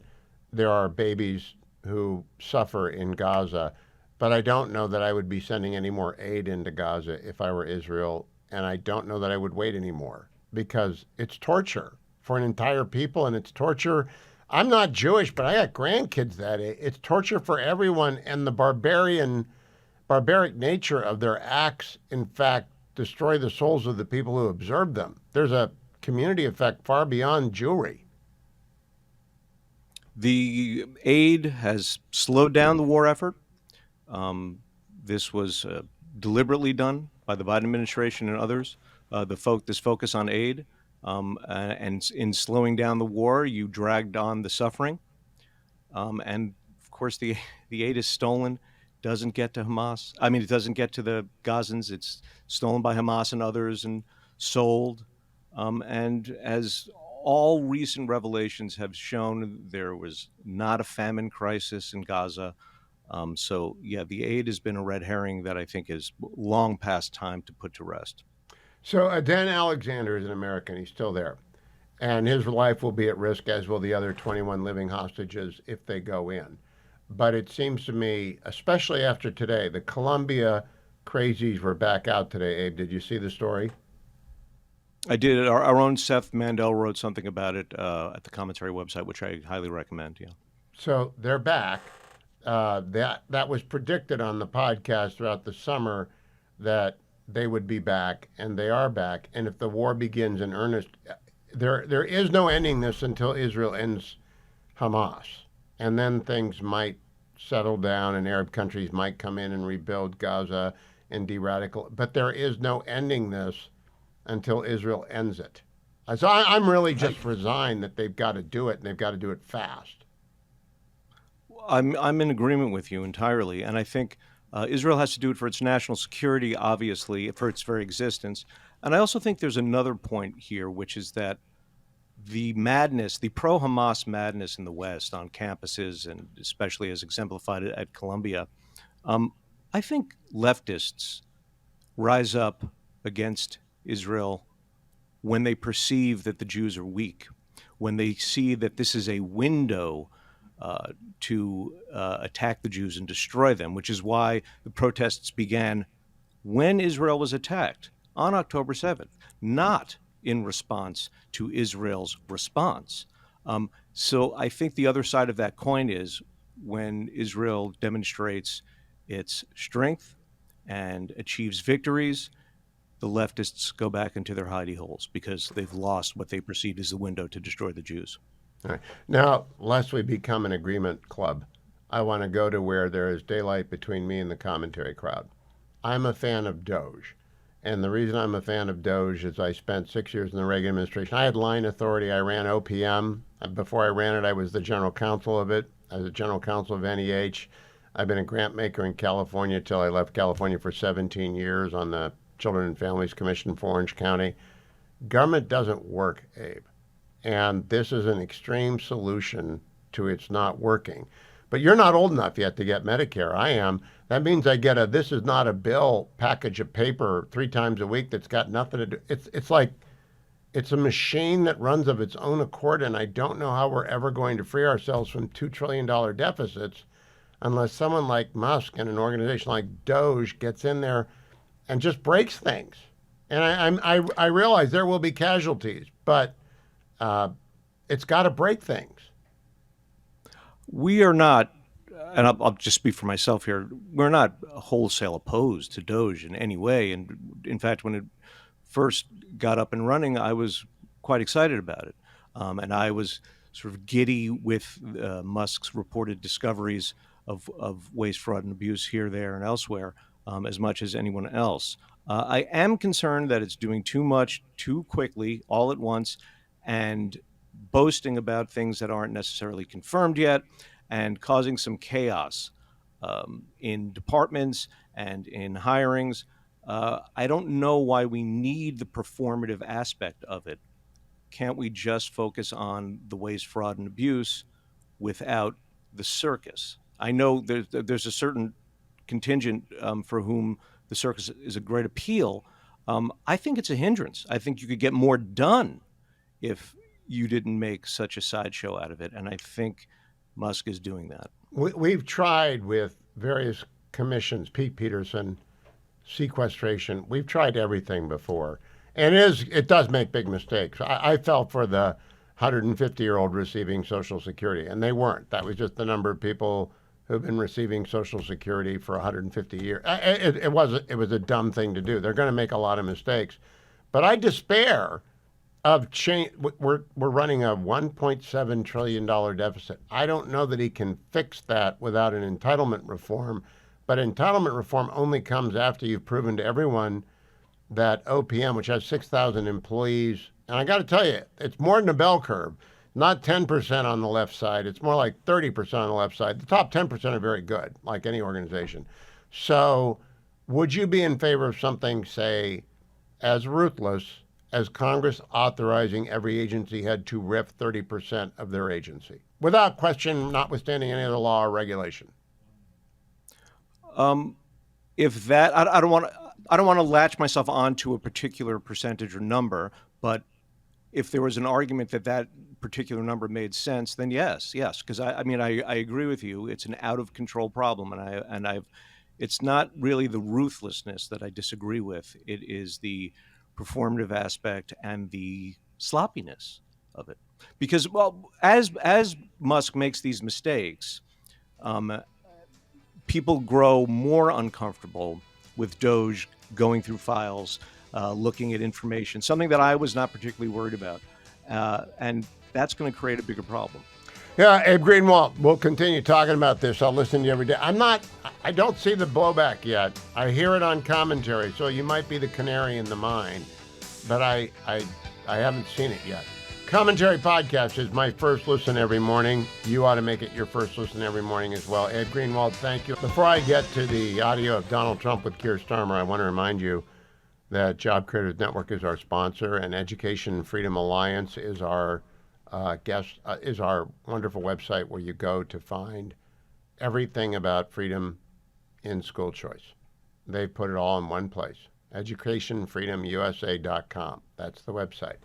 there are babies who suffer in Gaza, but I don't know that I would be sending any more aid into Gaza if I were Israel, and I don't know that I would wait anymore because it's torture for an entire people, and it's torture. I'm not Jewish, but I got grandkids that age. It's torture for everyone, and the barbaric nature of their acts, in fact, destroy the souls of the people who observe them. There's a community effect far beyond Jewry. The aid has slowed down the war effort. This was deliberately done by the Biden administration and others. This focus on aid, and in slowing down the war, you dragged on the suffering. And of course, the aid is stolen. Doesn't get to Hamas. I mean, it doesn't get to the Gazans. It's stolen by Hamas and others and sold. And as all recent revelations have shown, there was not a famine crisis in Gaza. So, yeah, the aid has been a red herring that I think is long past time to put to rest. So Dan Alexander is an American. He's still there. And his life will be at risk, as will the other 21 living hostages if they go in. But it seems to me, especially after today, the Columbia crazies were back out today. Abe, did you see the story? I did. Our own Seth Mandel wrote something about it at the commentary website, which I highly recommend. Yeah. So they're back. That was predicted on the podcast throughout the summer that they would be back, and they are back. And if the war begins in earnest, there is no ending this until Israel ends Hamas. And then things might settle down and Arab countries might come in and rebuild Gaza and de-radicalize. But there is no ending this until Israel ends it. So I'm really just resigned that they've got to do it, and they've got to do it fast. I'm in agreement with you entirely. And I think Israel has to do it for its national security, obviously, for its very existence. And I also think there's another point here, which is that the madness, the pro-Hamas madness in the West on campuses, and especially as exemplified at Columbia, I think leftists rise up against Israel when they perceive that the Jews are weak, when they see that this is a window to attack the Jews and destroy them, which is why the protests began when Israel was attacked on October 7th, not in response to Israel's response. So I think the other side of that coin is when Israel demonstrates its strength and achieves victories, the leftists go back into their hidey holes because they've lost what they perceive as the window to destroy the Jews. All right. Now, lest we become an agreement club, I want to go to where there is daylight between me and the commentary crowd. I'm a fan of D.O.G.E. And the reason I'm a fan of D.O.G.E. is I spent 6 years in the Reagan administration. I had line authority. I ran OPM. Before I ran it, I was the general counsel of it. I was the general counsel of NEH. I've been a grant maker in California until I left California for 17 years on the Children and Families Commission for Orange County. Government doesn't work, Abe. And this is an extreme solution to its not working. But you're not old enough yet to get Medicare. I am. That means I get this is not a bill package of paper 3 times a week that's got nothing to do. It's like, it's a machine that runs of its own accord, and I don't know how we're ever going to free ourselves from $2 trillion deficits unless someone like Musk and an organization like D.O.G.E gets in there and just breaks things. And I realize there will be casualties, but it's got to break things. We are not, and I'll just speak for myself here, we're not wholesale opposed to D.O.G.E in any way. And in fact, when it first got up and running, I was quite excited about it. And I was sort of giddy with Musk's reported discoveries of waste, fraud, and abuse here, there, and elsewhere, as much as anyone else. I am concerned that it's doing too much too quickly, all at once, and boasting about things that aren't necessarily confirmed yet, and causing some chaos in departments and in hirings. I don't know why we need the performative aspect of it. Can't we just focus on the waste, fraud, and abuse without the circus? I know there's a certain contingent for whom the circus is a great appeal. I think it's a hindrance. I think you could get more done if you didn't make such a sideshow out of it, and I think Musk is doing that. We've tried with various commissions, Pete Peterson, sequestration. We've tried everything before, and it does make big mistakes. I fell for the 150-year-old receiving Social Security, and they weren't. That was just the number of people who've been receiving Social Security for 150 years. It was a dumb thing to do. They're going to make a lot of mistakes, but I despair of change. We're running a $1.7 trillion deficit. I don't know that he can fix that without an entitlement reform, but entitlement reform only comes after you've proven to everyone that OPM, which has 6,000 employees, and I got to tell you, it's more than a bell curve. Not 10% on the left side. It's more like 30% on the left side. The top 10% are very good, like any organization. So would you be in favor of something, say, as ruthless as Congress authorizing every agency head to RIF 30% of their agency, without question, notwithstanding any other law or regulation? If that, I don't want to latch myself onto a particular percentage or number, but if there was an argument that particular number made sense, then yes, because I agree with you. It's an out of control problem, and it's not really the ruthlessness that I disagree with. It is the performative aspect and the sloppiness of it. Because, well, as Musk makes these mistakes, people grow more uncomfortable with D.O.G.E going through files, looking at information, something that I was not particularly worried about. And that's going to create a bigger problem. Yeah, Abe Greenwald, we'll continue talking about this. I'll listen to you every day. I don't see the blowback yet. I hear it on commentary, so you might be the canary in the mine, but I haven't seen it yet. Commentary Podcast is my first listen every morning. You ought to make it your first listen every morning as well. Abe Greenwald, thank you. Before I get to the audio of Donald Trump with Keir Starmer, I want to remind you that Job Creators Network is our sponsor, and Education Freedom Alliance is our is our wonderful website where you go to find everything about freedom in school choice. They put it all in one place. EducationFreedomUSA.com. That's the website.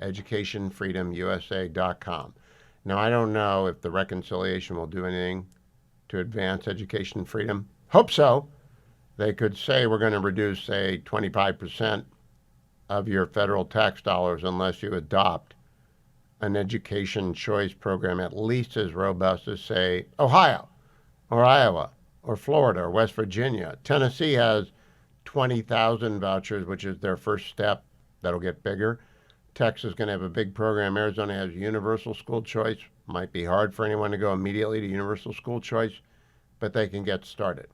EducationFreedomUSA.com. Now, I don't know if the reconciliation will do anything to advance education freedom. Hope so. They could say we're going to reduce, say, 25% of your federal tax dollars unless you adopt an education choice program at least as robust as, say, Ohio or Iowa or Florida or West Virginia. Tennessee has 20,000 vouchers, which is their first step. That'll get bigger. Texas is going to have a big program. Arizona has universal school choice. Might be hard for anyone to go immediately to universal school choice, but they can get started.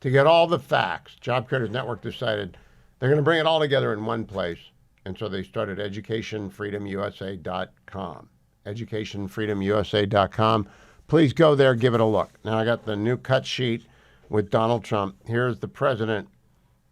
To get all the facts, Job Creators Network decided they're going to bring it all together in one place, and so they started EducationFreedomUSA.com. EducationFreedomUSA.com. Please go there, give it a look. Now I got the new cut sheet with Donald Trump. Here's the president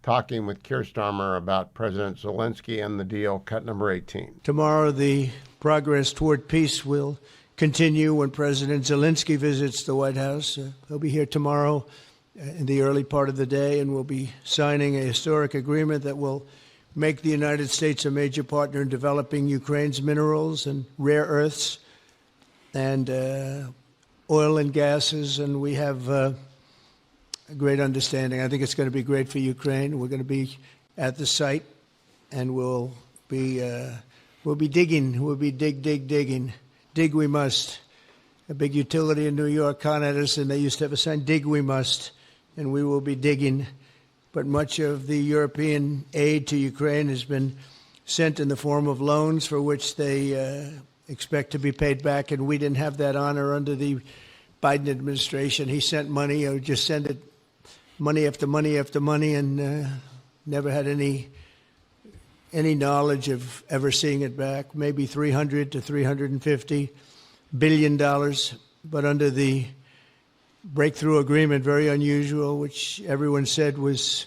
talking with Keir Starmer about President Zelensky and the deal, cut number 18. Tomorrow, the progress toward peace will continue when President Zelensky visits the White House. He'll be here tomorrow in the early part of the day, and we'll be signing a historic agreement that will make the United States a major partner in developing Ukraine's minerals and rare earths and oil and gases, and we have a great understanding. I think it's going to be great for Ukraine. We're going to be at the site, and we'll be digging. We'll be digging. Dig we must. A big utility in New York, Con Edison, they used to have a sign, dig we must, and we will be digging. But much of the European aid to Ukraine has been sent in the form of loans for which they expect to be paid back, and we didn't have that honor under the Biden administration. He sent money, or just sent it, money after money after money, and never had any knowledge of ever seeing it back. Maybe $300 to $350 billion, but under the breakthrough agreement, very unusual, which everyone said was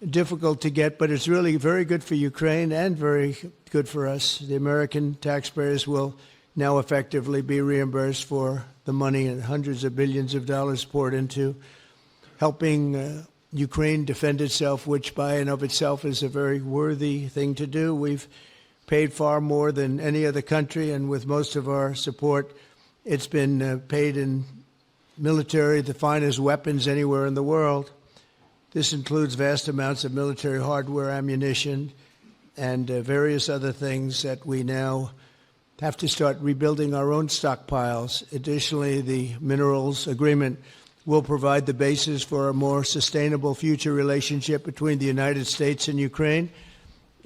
difficult to get, but it's really very good for Ukraine and very good for us. The American taxpayers will now effectively be reimbursed for the money, and hundreds of billions of dollars poured into helping Ukraine defend itself, which by and of itself is a very worthy thing to do. We've paid far more than any other country, and with most of our support, it's been paid in military, the finest weapons anywhere in the world. This includes vast amounts of military hardware, ammunition, and various other things that we now have to start rebuilding our own stockpiles. Additionally, the minerals agreement will provide the basis for a more sustainable future relationship between the United States and Ukraine,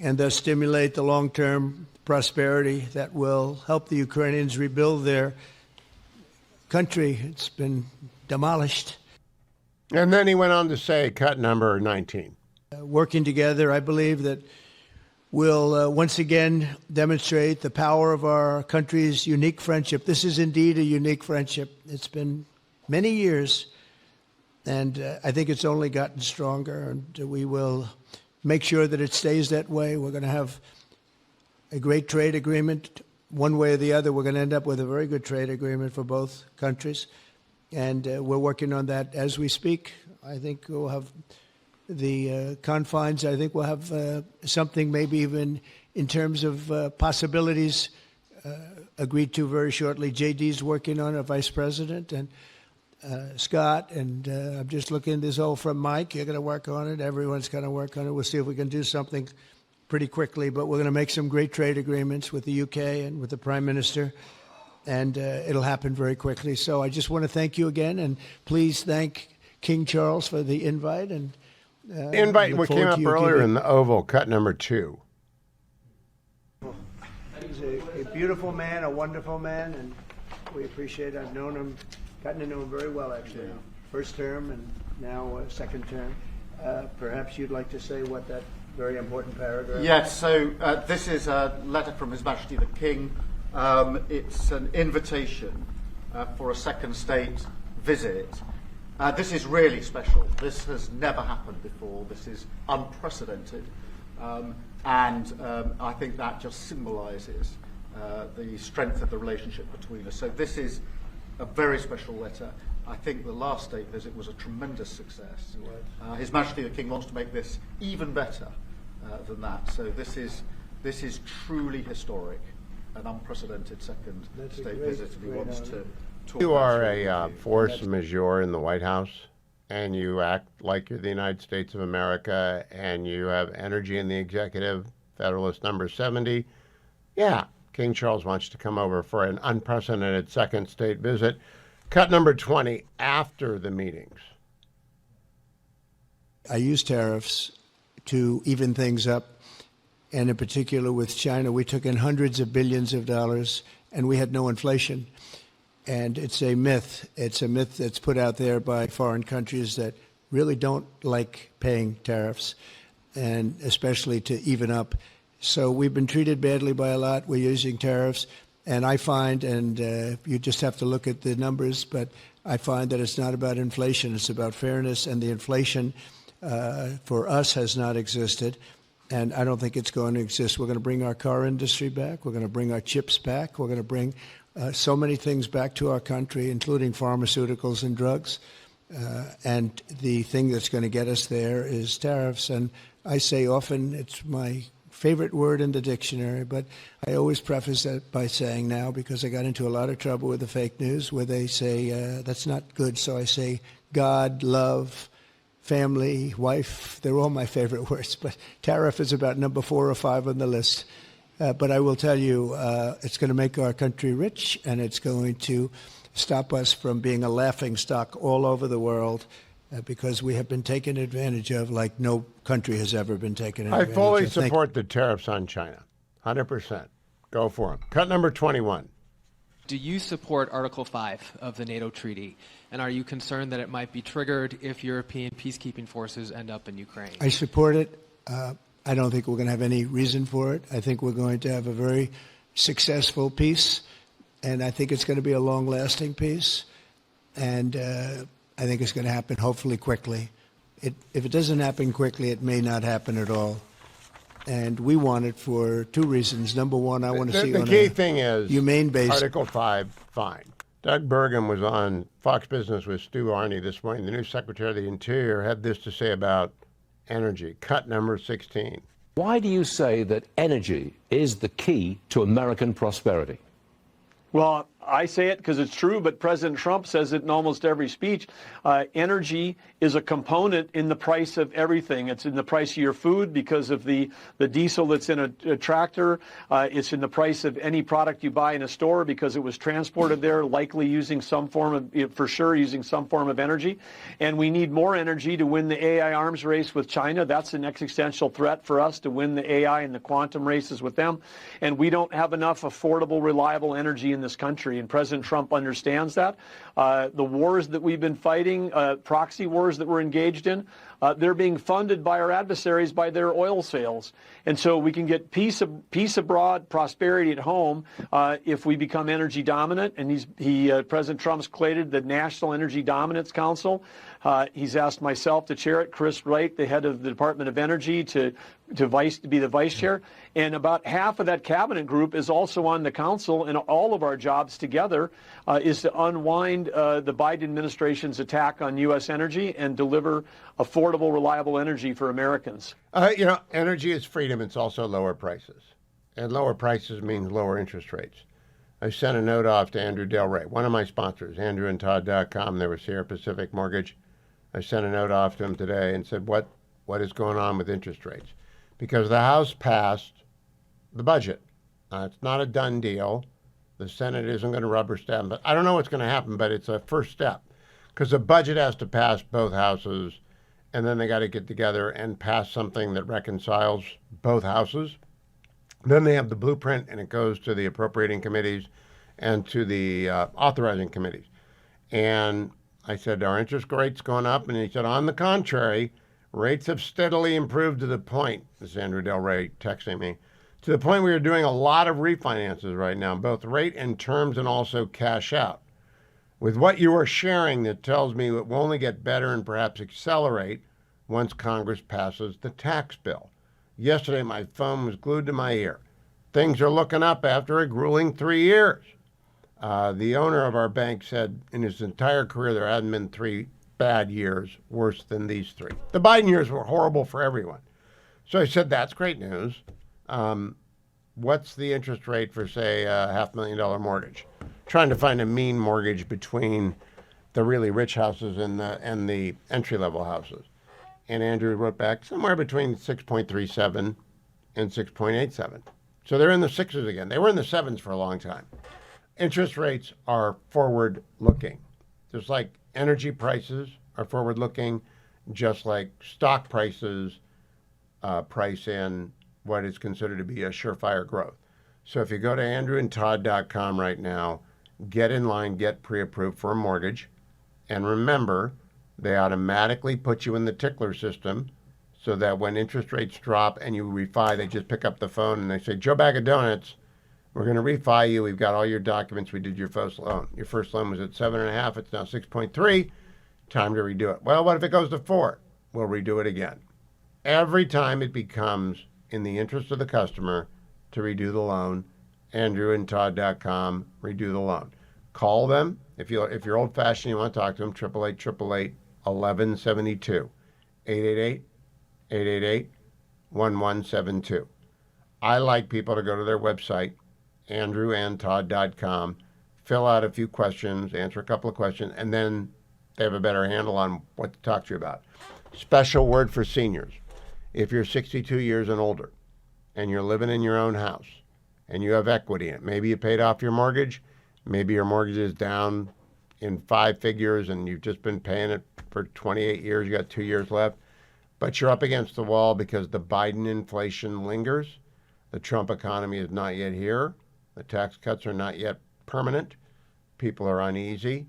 and thus stimulate the long-term prosperity that will help the Ukrainians rebuild their country. It's been demolished. And then he went on to say, cut number 19. Working together, I believe that will once again demonstrate the power of our country's unique friendship. This is indeed a unique friendship. It's been many years, and I think it's only gotten stronger, and we will make sure that it stays that way. We're going to have a great trade agreement. One way or the other, we're going to end up with a very good trade agreement for both countries, and we're working on that as we speak. I think we'll have the confines. I think we'll have something maybe even in terms of possibilities agreed to very shortly. JD's working on it, Vice President, and Scott, and I'm just looking this all from Mike. You're going to work on it. Everyone's going to work on it. We'll see if we can do something pretty quickly, but we're going to make some great trade agreements with the UK and with the Prime Minister, and it'll happen very quickly. So I just want to thank you again, and please thank King Charles for the invite. And the invite what came up earlier in the Oval, cut number 2. He's a beautiful man, a wonderful man, and we appreciate it. I've known him, gotten to know him very well, actually. First term and now second term. Perhaps you'd like to say what that very important paragraph. Yes, so this is a letter from His Majesty the King. It's an invitation for a second state visit. This is really special. This has never happened before. This is unprecedented. And I think that just symbolises the strength of the relationship between us. So this is a very special letter. I think the last state visit was a tremendous success. His Majesty the King wants to make this even better than that. So this is truly historic, an unprecedented second state visit, and he wants to talk. You are a force majeure in the White House, and you act like you're the United States of America, and you have energy in the executive, Federalist number 70. Yeah, King Charles wants to come over for an unprecedented second state visit. Cut number 20, after the meetings. I use tariffs to even things up, and in particular with China, we took in hundreds of billions of dollars, and we had no inflation. And it's a myth. It's a myth that's put out there by foreign countries that really don't like paying tariffs, and especially to even up. So we've been treated badly by a lot. We're using tariffs. And I find, and you just have to look at the numbers, but I find that it's not about inflation. It's about fairness, and the inflation for us has not existed, and I don't think it's going to exist. We're going to bring our car industry back. We're going to bring our chips back. We're going to bring so many things back to our country, including pharmaceuticals and drugs. And the thing that's going to get us there is tariffs. And I say often it's my favorite word in the dictionary, but I always preface that by saying now, because I got into a lot of trouble with the fake news where they say that's not good. So I say God, love, family, wife, they're all my favorite words. But tariff is about number 4 or 5 on the list. But I will tell you, it's going to make our country rich, and it's going to stop us from being a laughing stock all over the world, because we have been taken advantage of like no country has ever been taken advantage of. I fully support the tariffs on China, 100%. Go for them. Cut number 21. Do you support Article 5 of the NATO treaty? And are you concerned that it might be triggered if European peacekeeping forces end up in Ukraine? I support it. I don't think we're going to have any reason for it. I think we're going to have a very successful peace, and I think it's going to be a long-lasting peace. And I think it's going to happen hopefully quickly. If it doesn't happen quickly, it may not happen at all. And we want it for 2 reasons. Number one, I want to see the on key a thing is humane basis. Article 5, fine. Doug Burgum was on Fox Business with Stu Arney this morning. The new Secretary of the Interior had this to say about energy. Cut number 16. Why do you say that energy is the key to American prosperity? Well, I say it because it's true, but President Trump says it in almost every speech. Energy is a component in the price of everything. It's in the price of your food because of the diesel that's in a tractor. It's in the price of any product you buy in a store because it was transported there, likely using some form of, for sure, using some form of energy. And we need more energy to win the AI arms race with China. That's an existential threat for us to win the AI and the quantum races with them. And we don't have enough affordable, reliable energy in this country. And President Trump understands that. The wars that we've been fighting, proxy wars that we're engaged in, they're being funded by our adversaries by their oil sales. And so we can get peace abroad, prosperity at home, if we become energy dominant. And President Trump's created the National Energy Dominance Council. He's asked myself to chair it, Chris Wright, the head of the Department of Energy, to be the vice chair. And about half of that cabinet group is also on the council, and all of our jobs together is to unwind the Biden administration's attack on U.S. energy and deliver affordable, reliable energy for Americans. Energy is freedom. It's also lower prices. And lower prices means lower interest rates. I sent a note off to Andrew Del Rey, one of my sponsors, andrewandtodd.com. They were Sierra Pacific Mortgage. I sent a note off to him today and said, what is going on with interest rates? Because the House passed the budget. It's not a done deal. The Senate isn't going to rubber stamp it. I don't know what's going to happen, but it's a first step. Because the budget has to pass both houses, and then they got to get together and pass something that reconciles both houses. Then they have the blueprint, and it goes to the appropriating committees and to the authorizing committees. And I said, our interest rate's going up. And he said, on the contrary, rates have steadily improved to the point, this is Andrew Del Rey texting me, to the point we are doing a lot of refinances right now, both rate and terms and also cash out. With what you are sharing, that tells me it will only get better and perhaps accelerate once Congress passes the tax bill. Yesterday, my phone was glued to my ear. Things are looking up after a grueling 3 years. The owner of our bank said in his entire career there hadn't been 3 bad years worse than these 3. The Biden years were horrible for everyone. So I said, that's great news. What's the interest rate for, say, a $500,000 mortgage? Trying to find a mean mortgage between the really rich houses and the entry-level houses. And Andrew wrote back somewhere between 6.37 and 6.87. So they're in the 6s again. They were in the 7s for a long time. Interest rates are forward-looking. Just like energy prices are forward-looking, just like stock prices price in what is considered to be a surefire growth. So if you go to andrewandtodd.com right now, get in line, get pre-approved for a mortgage, and remember, they automatically put you in the tickler system so that when interest rates drop and you refi, they just pick up the phone and they say, Joe Bag of Donuts, we're going to refi you. We've got all your documents. We did your first loan. Your first loan was at 7.5. It's now 6.3. Time to redo it. Well, what if it goes to 4? We'll redo it again. Every time it becomes in the interest of the customer to redo the loan, andrewandtodd.com, redo the loan. Call them. If you're old-fashioned, you want to talk to them, 888-888-1172. 888-888-1172. I like people to go to their website, andrewandtodd.com, fill out a few questions, answer a couple of questions, and then they have a better handle on what to talk to you about. Special word for seniors. If you're 62 years and older and you're living in your own house and you have equity in it, maybe you paid off your mortgage, maybe your mortgage is down in 5 figures and you've just been paying it for 28 years, you got 2 years left, but you're up against the wall because the Biden inflation lingers. The Trump economy is not yet here. The tax cuts are not yet permanent. People are uneasy.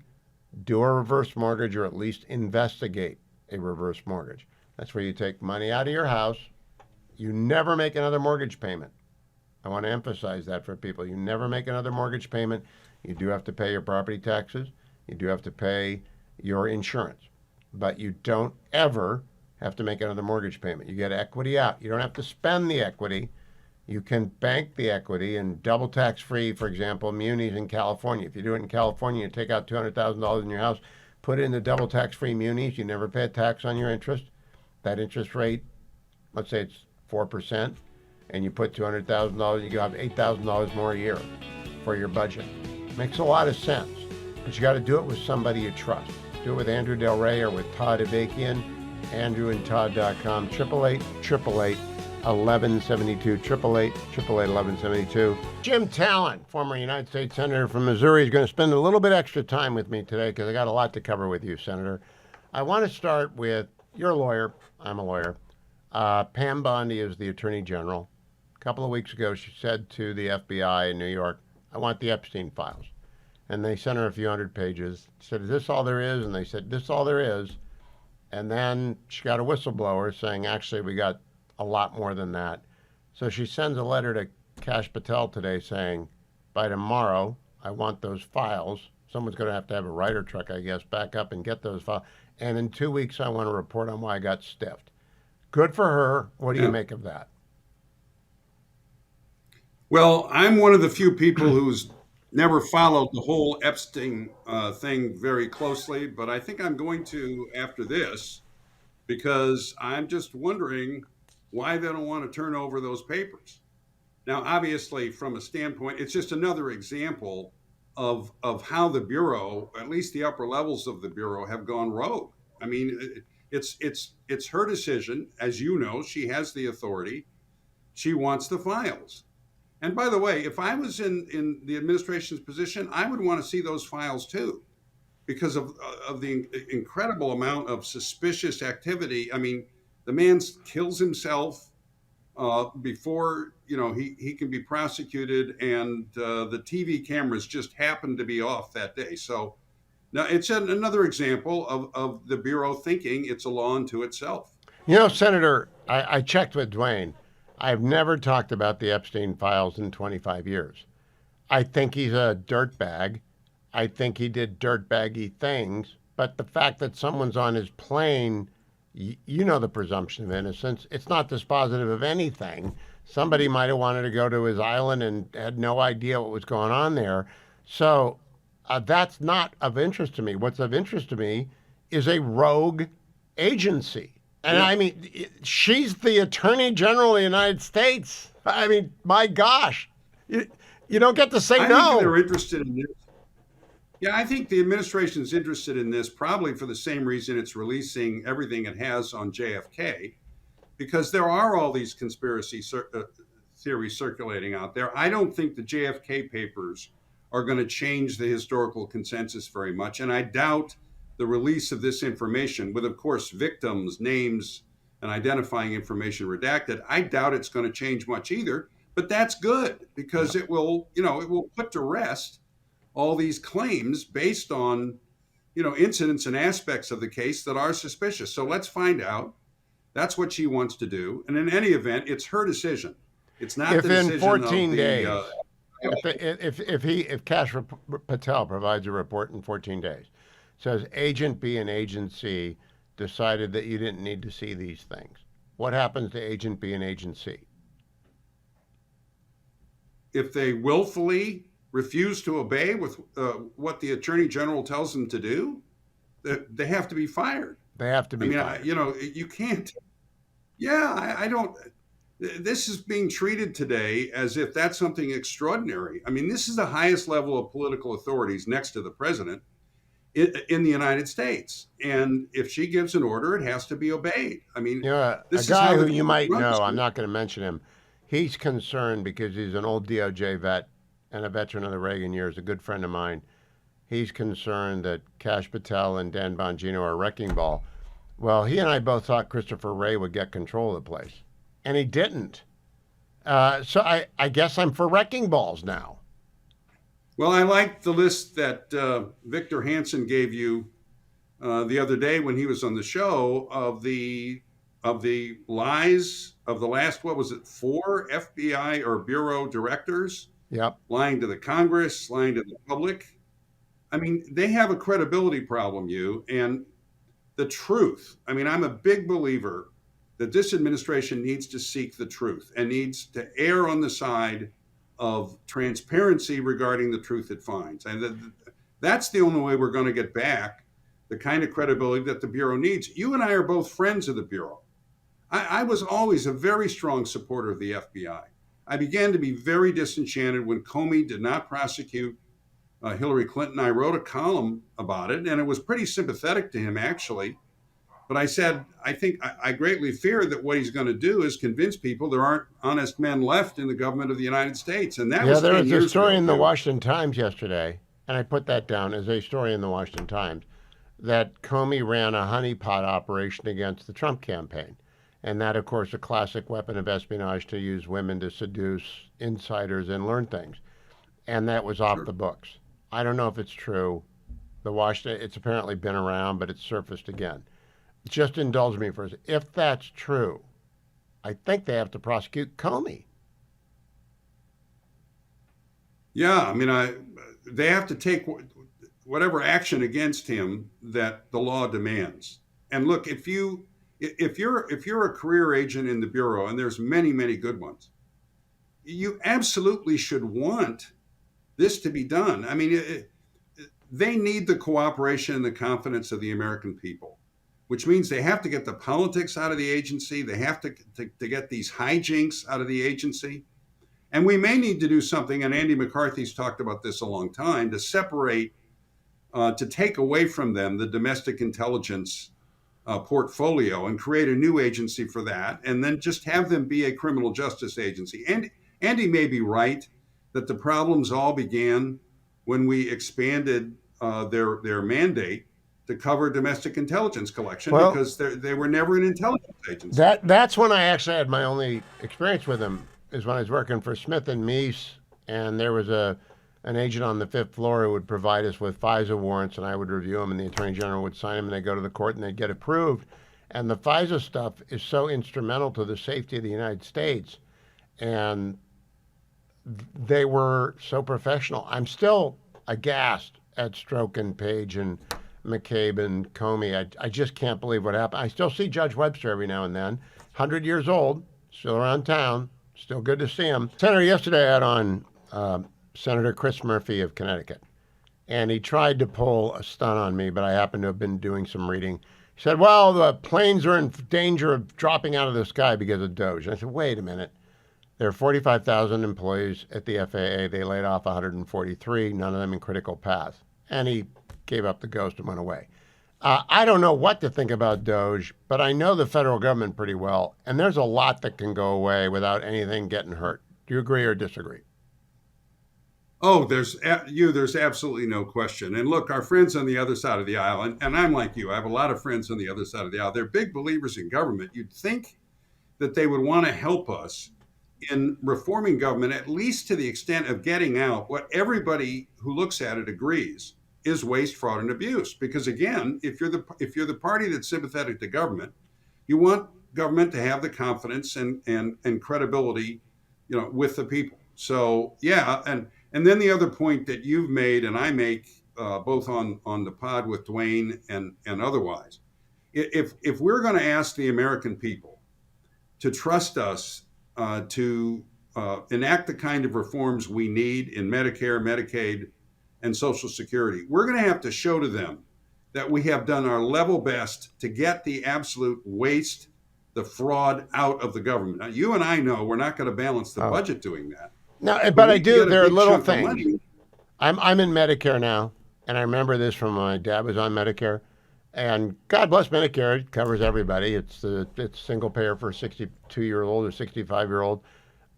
Do a reverse mortgage or at least investigate a reverse mortgage. That's where you take money out of your house. You never make another mortgage payment. I want to emphasize that for people. You never make another mortgage payment. You do have to pay your property taxes. You do have to pay your insurance. But you don't ever have to make another mortgage payment. You get equity out. You don't have to spend the equity. You can bank the equity and double tax-free, for example, munis in California. If you do it in California, you take out $200,000 in your house, put it in the double tax-free munis, you never pay a tax on your interest. That interest rate, let's say it's 4%, and you put $200,000, you have $8,000 more a year for your budget. Makes a lot of sense, but you got to do it with somebody you trust. Do it with Andrew Del Rey or with Todd Avakian, andrewandtodd.com, 888-888-1172, 888-888-1172. Jim Talent, former United States Senator from Missouri, is going to spend a little bit extra time with me today because I got a lot to cover with you, Senator. I want to start with, you're a lawyer, I'm a lawyer. Pam Bondi is the Attorney General. A couple of weeks ago, she said to the FBI in New York, I want the Epstein files. And they sent her a few hundred pages. She said, is this all there is? And they said, this is all there is. And then she got a whistleblower saying, actually, we got a lot more than that. So she sends a letter to Kash Patel today saying, by tomorrow, I want those files. Someone's going to have a writer truck, I guess, back up and get those files. And in 2 weeks, I want to report on why I got stiffed. Good for her. What do you make of that? Well, I'm one of the few people who's never followed the whole Epstein thing very closely, but I think I'm going to after this, because I'm just wondering why they don't want to turn over those papers. Now, obviously, from a standpoint, it's just another example of how the Bureau, at least the upper levels of the Bureau, have gone rogue. I mean, it's her decision. As you know, she has the authority. She wants the files. And by the way, if I was in the administration's position, I would want to see those files too, because of the incredible amount of suspicious activity. I mean, the man kills himself before he can be prosecuted, and the TV cameras just happened to be off that day. So now it's another example of the Bureau thinking it's a law unto itself. You know, Senator, I checked with Dwayne. I've never talked about the Epstein files in 25 years. I think he's a dirtbag. I think he did dirtbaggy things. But the fact that someone's on his plane, you know the presumption of innocence. It's not dispositive of anything. Somebody might have wanted to go to his island and had no idea what was going on there. So that's not of interest to me. What's of interest to me is a rogue agency. And I mean, she's the Attorney General of the United States. I mean, my gosh, you don't get to say no. I think they're interested in this. Yeah, I think the administration is interested in this probably for the same reason it's releasing everything it has on JFK, because there are all these conspiracy theories circulating out there. I don't think the JFK papers are going to change the historical consensus very much, and I doubt the release of this information, with, of course, victims' names and identifying information redacted, I doubt it's going to change much either. But that's good, because it will put to rest all these claims based on, incidents and aspects of the case that are suspicious. So let's find out. That's what she wants to do. And in any event, it's her decision. It's not the decision in 14 of days, if Kash Patel provides a report in 14 days, says Agent B and Agent C decided that you didn't need to see these things, what happens to Agent B and Agent C? If they willfully refuse to obey with what the attorney general tells them to do, they have to be fired. They have to be fired. You can't. Yeah, I don't. This is being treated today as if that's something extraordinary. I mean, this is the highest level of political authorities next to the president in the United States. And if she gives an order, it has to be obeyed. I mean, a guy who you might know, I'm not going to mention him, he's concerned because he's an old DOJ vet and a veteran of the Reagan years, a good friend of mine. He's concerned that Kash Patel and Dan Bongino are a wrecking ball. Well, he and I both thought Christopher Wray would get control of the place, and he didn't. So I guess I'm for wrecking balls now. Well, I like the list that Victor Hansen gave you the other day when he was on the show of the lies of the last, what was it, 4 FBI or bureau directors? Yep. Lying to the Congress, lying to the public. I mean, they have a credibility problem, and the truth. I mean, I'm a big believer that this administration needs to seek the truth and needs to err on the side of transparency regarding the truth it finds. And that's the only way we're going to get back the kind of credibility that the Bureau needs. You and I are both friends of the Bureau. I was always a very strong supporter of the FBI. I began to be very disenchanted when Comey did not prosecute Hillary Clinton. I wrote a column about it, and it was pretty sympathetic to him, actually. But I said, I greatly fear that what he's going to do is convince people there aren't honest men left in the government of the United States. And that was 10 years ago. There was a story in the Washington Times yesterday, and I put that down as a story in the Washington Times, that Comey ran a honeypot operation against the Trump campaign. And that, of course, a classic weapon of espionage to use women to seduce insiders and learn things. And that was off the books. I don't know if it's true. It's apparently been around, but it's surfaced again. Just indulge me for a second. If that's true, I think they have to prosecute Comey. Yeah, I mean, they have to take whatever action against him that the law demands. And look, if you're a career agent in the Bureau, and there's many, many good ones, you absolutely should want this to be done. I mean, they need the cooperation and the confidence of the American people, which means they have to get the politics out of the agency. They have to get these hijinks out of the agency. And we may need to do something, and Andy McCarthy's talked about this a long time, to separate, to take away from them the domestic intelligence portfolio and create a new agency for that, and then just have them be a criminal justice agency. And Andy may be right that the problems all began when we expanded their mandate to cover domestic intelligence collection, because they were never an intelligence agency. That's when I actually had my only experience with them, is when I was working for Smith and Meese, and there was an agent on the 5th floor who would provide us with FISA warrants, and I would review them, and the Attorney General would sign them, and they'd go to the court, and they'd get approved. And the FISA stuff is so instrumental to the safety of the United States, and they were so professional. I'm still aghast at Strzok and Page and McCabe and Comey. I just can't believe what happened. I still see Judge Webster every now and then, 100 years old, still around town, still good to see him. Senator, yesterday I had on Senator Chris Murphy of Connecticut, and he tried to pull a stunt on me, but I happened to have been doing some reading. He said, well, the planes are in danger of dropping out of the sky because of DOGE. And I said, wait a minute. There are 45,000 employees at the FAA. They laid off 143, none of them in critical path. And he gave up the ghost and went away. I don't know what to think about DOGE, but I know the federal government pretty well, and there's a lot that can go away without anything getting hurt. Do you agree or disagree? Oh, there's absolutely no question. And look, our friends on the other side of the aisle, and I'm like you, I have a lot of friends on the other side of the aisle. They're big believers in government. You'd think that they would want to help us in reforming government, at least to the extent of getting out what everybody who looks at it agrees is waste, fraud, and abuse. Because again, if you're the party that's sympathetic to government, you want government to have the confidence and credibility, with the people. So yeah, and then the other point that you've made and I make both on the pod with Dwayne and otherwise, if we're going to ask the American people to trust us to enact the kind of reforms we need in Medicare, Medicaid, and Social Security, we're going to have to show to them that we have done our level best to get the absolute waste, the fraud out of the government. Now, you and I know we're not going to balance the budget doing that. No, but I do. There are little chunk of money. things. I'm in Medicare now, and I remember this from when my dad was on Medicare. And God bless Medicare, it covers everybody. It's single payer for a 62-year-old or 65-year-old.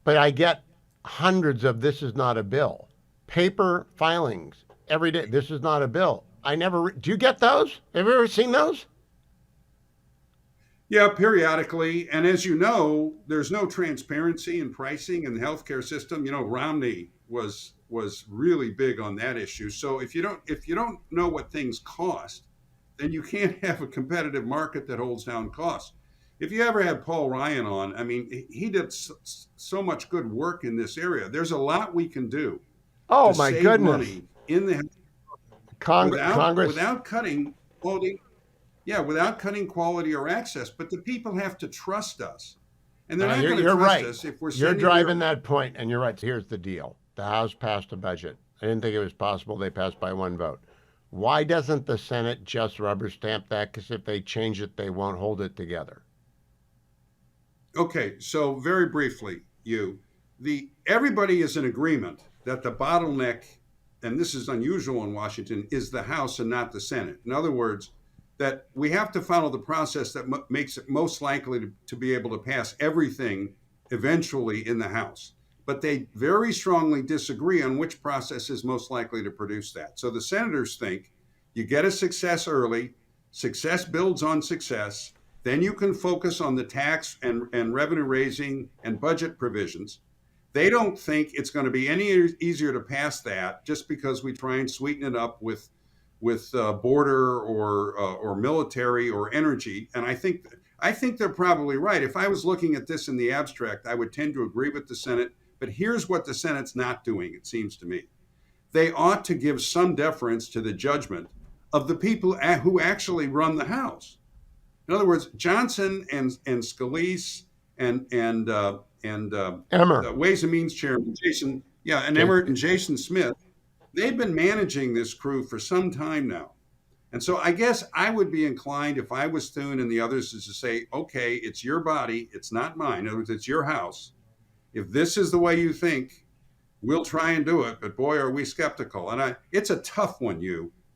But I get hundreds of "this is not a bill," paper filings every day. "This is not a bill." Do you get those? Have you ever seen those? Yeah, periodically. And as you know, there's no transparency in pricing in the healthcare system. You know, Romney was really big on that issue. So if you don't know what things cost, then you can't have a competitive market that holds down costs. If you ever had Paul Ryan on, I mean, he did so much good work in this area. There's a lot we can do. Oh to my save goodness! Money in the Congress without cutting quality. Yeah, without cutting quality or access, but the people have to trust us, and they're not going to trust us if we're. You're driving that point, and you're right. Here's the deal: the House passed a budget. I didn't think it was possible. They passed by one vote. Why doesn't the Senate just rubber stamp that? Because if they change it, they won't hold it together. Okay, so very briefly, everybody is in agreement that the bottleneck, and this is unusual in Washington, is the House and not the Senate. In other words, that we have to follow the process that makes it most likely to be able to pass everything eventually in the House. But they very strongly disagree on which process is most likely to produce that. So the senators think you get a success early, success builds on success, then you can focus on the tax and revenue raising and budget provisions. They don't think it's going to be any easier to pass that just because we try and sweeten it up with border or military or energy. And I think they're probably right. If I was looking at this in the abstract, I would tend to agree with the Senate. But here's what the Senate's not doing, it seems to me. They ought to give some deference to the judgment of the people who actually run the House. In other words, Johnson and Scalise and Emmer, Ways and Means Chairman Jason, and Emmert and Jason Smith, they've been managing this crew for some time now. And so I guess I would be inclined, if I was Thune and the others, is to say, okay, it's your body, it's not mine. In other words, it's your House. If this is the way you think, we'll try and do it. But boy, are we skeptical. And it's a tough one,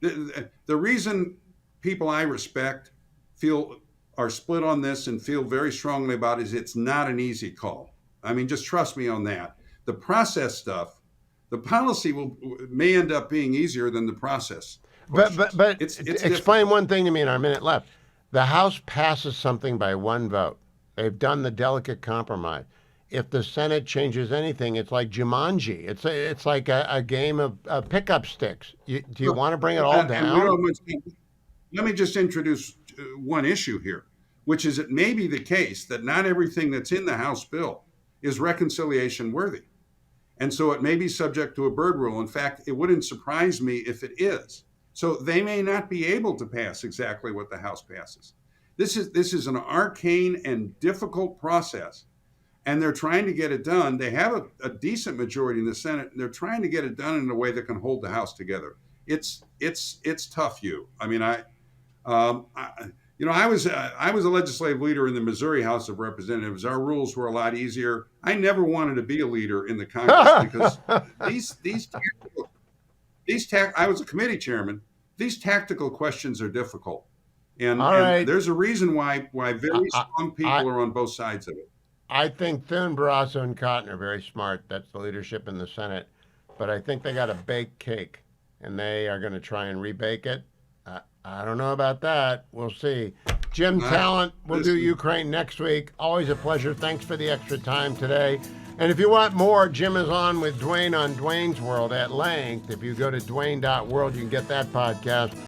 The reason people I respect are split on this and feel very strongly about it is it's not an easy call. I mean, just trust me on that. The process stuff, the policy may end up being easier than the process. But it's explain one thing to me in our minute left. The House passes something by one vote. They've done the delicate compromise. If the Senate changes anything, it's like Jumanji. It's like a game of pickup sticks. Do you want to bring it all down? Let me just introduce one issue here, which is it may be the case that not everything that's in the House bill is reconciliation worthy. And so it may be subject to a Byrd rule. In fact, it wouldn't surprise me if it is. So they may not be able to pass exactly what the House passes. This is an arcane and difficult process. And they're trying to get it done. They have a decent majority in the Senate, and they're trying to get it done in a way that can hold the House together. It's tough, Hugh. I mean, I was a legislative leader in the Missouri House of Representatives. Our rules were a lot easier. I never wanted to be a leader in the Congress because I was a committee chairman. These tactical questions are difficult, and there's a reason why very strong people are on both sides of it. I think Thune, Barrasso, and Cotton are very smart. That's the leadership in the Senate. But I think they got a baked cake, and they are going to try and rebake it. I don't know about that. We'll see. Jim Talent, we'll do Ukraine next week. Always a pleasure. Thanks for the extra time today. And if you want more, Jim is on with Dwayne on Dwayne's World at length. If you go to dwayne.world, you can get that podcast.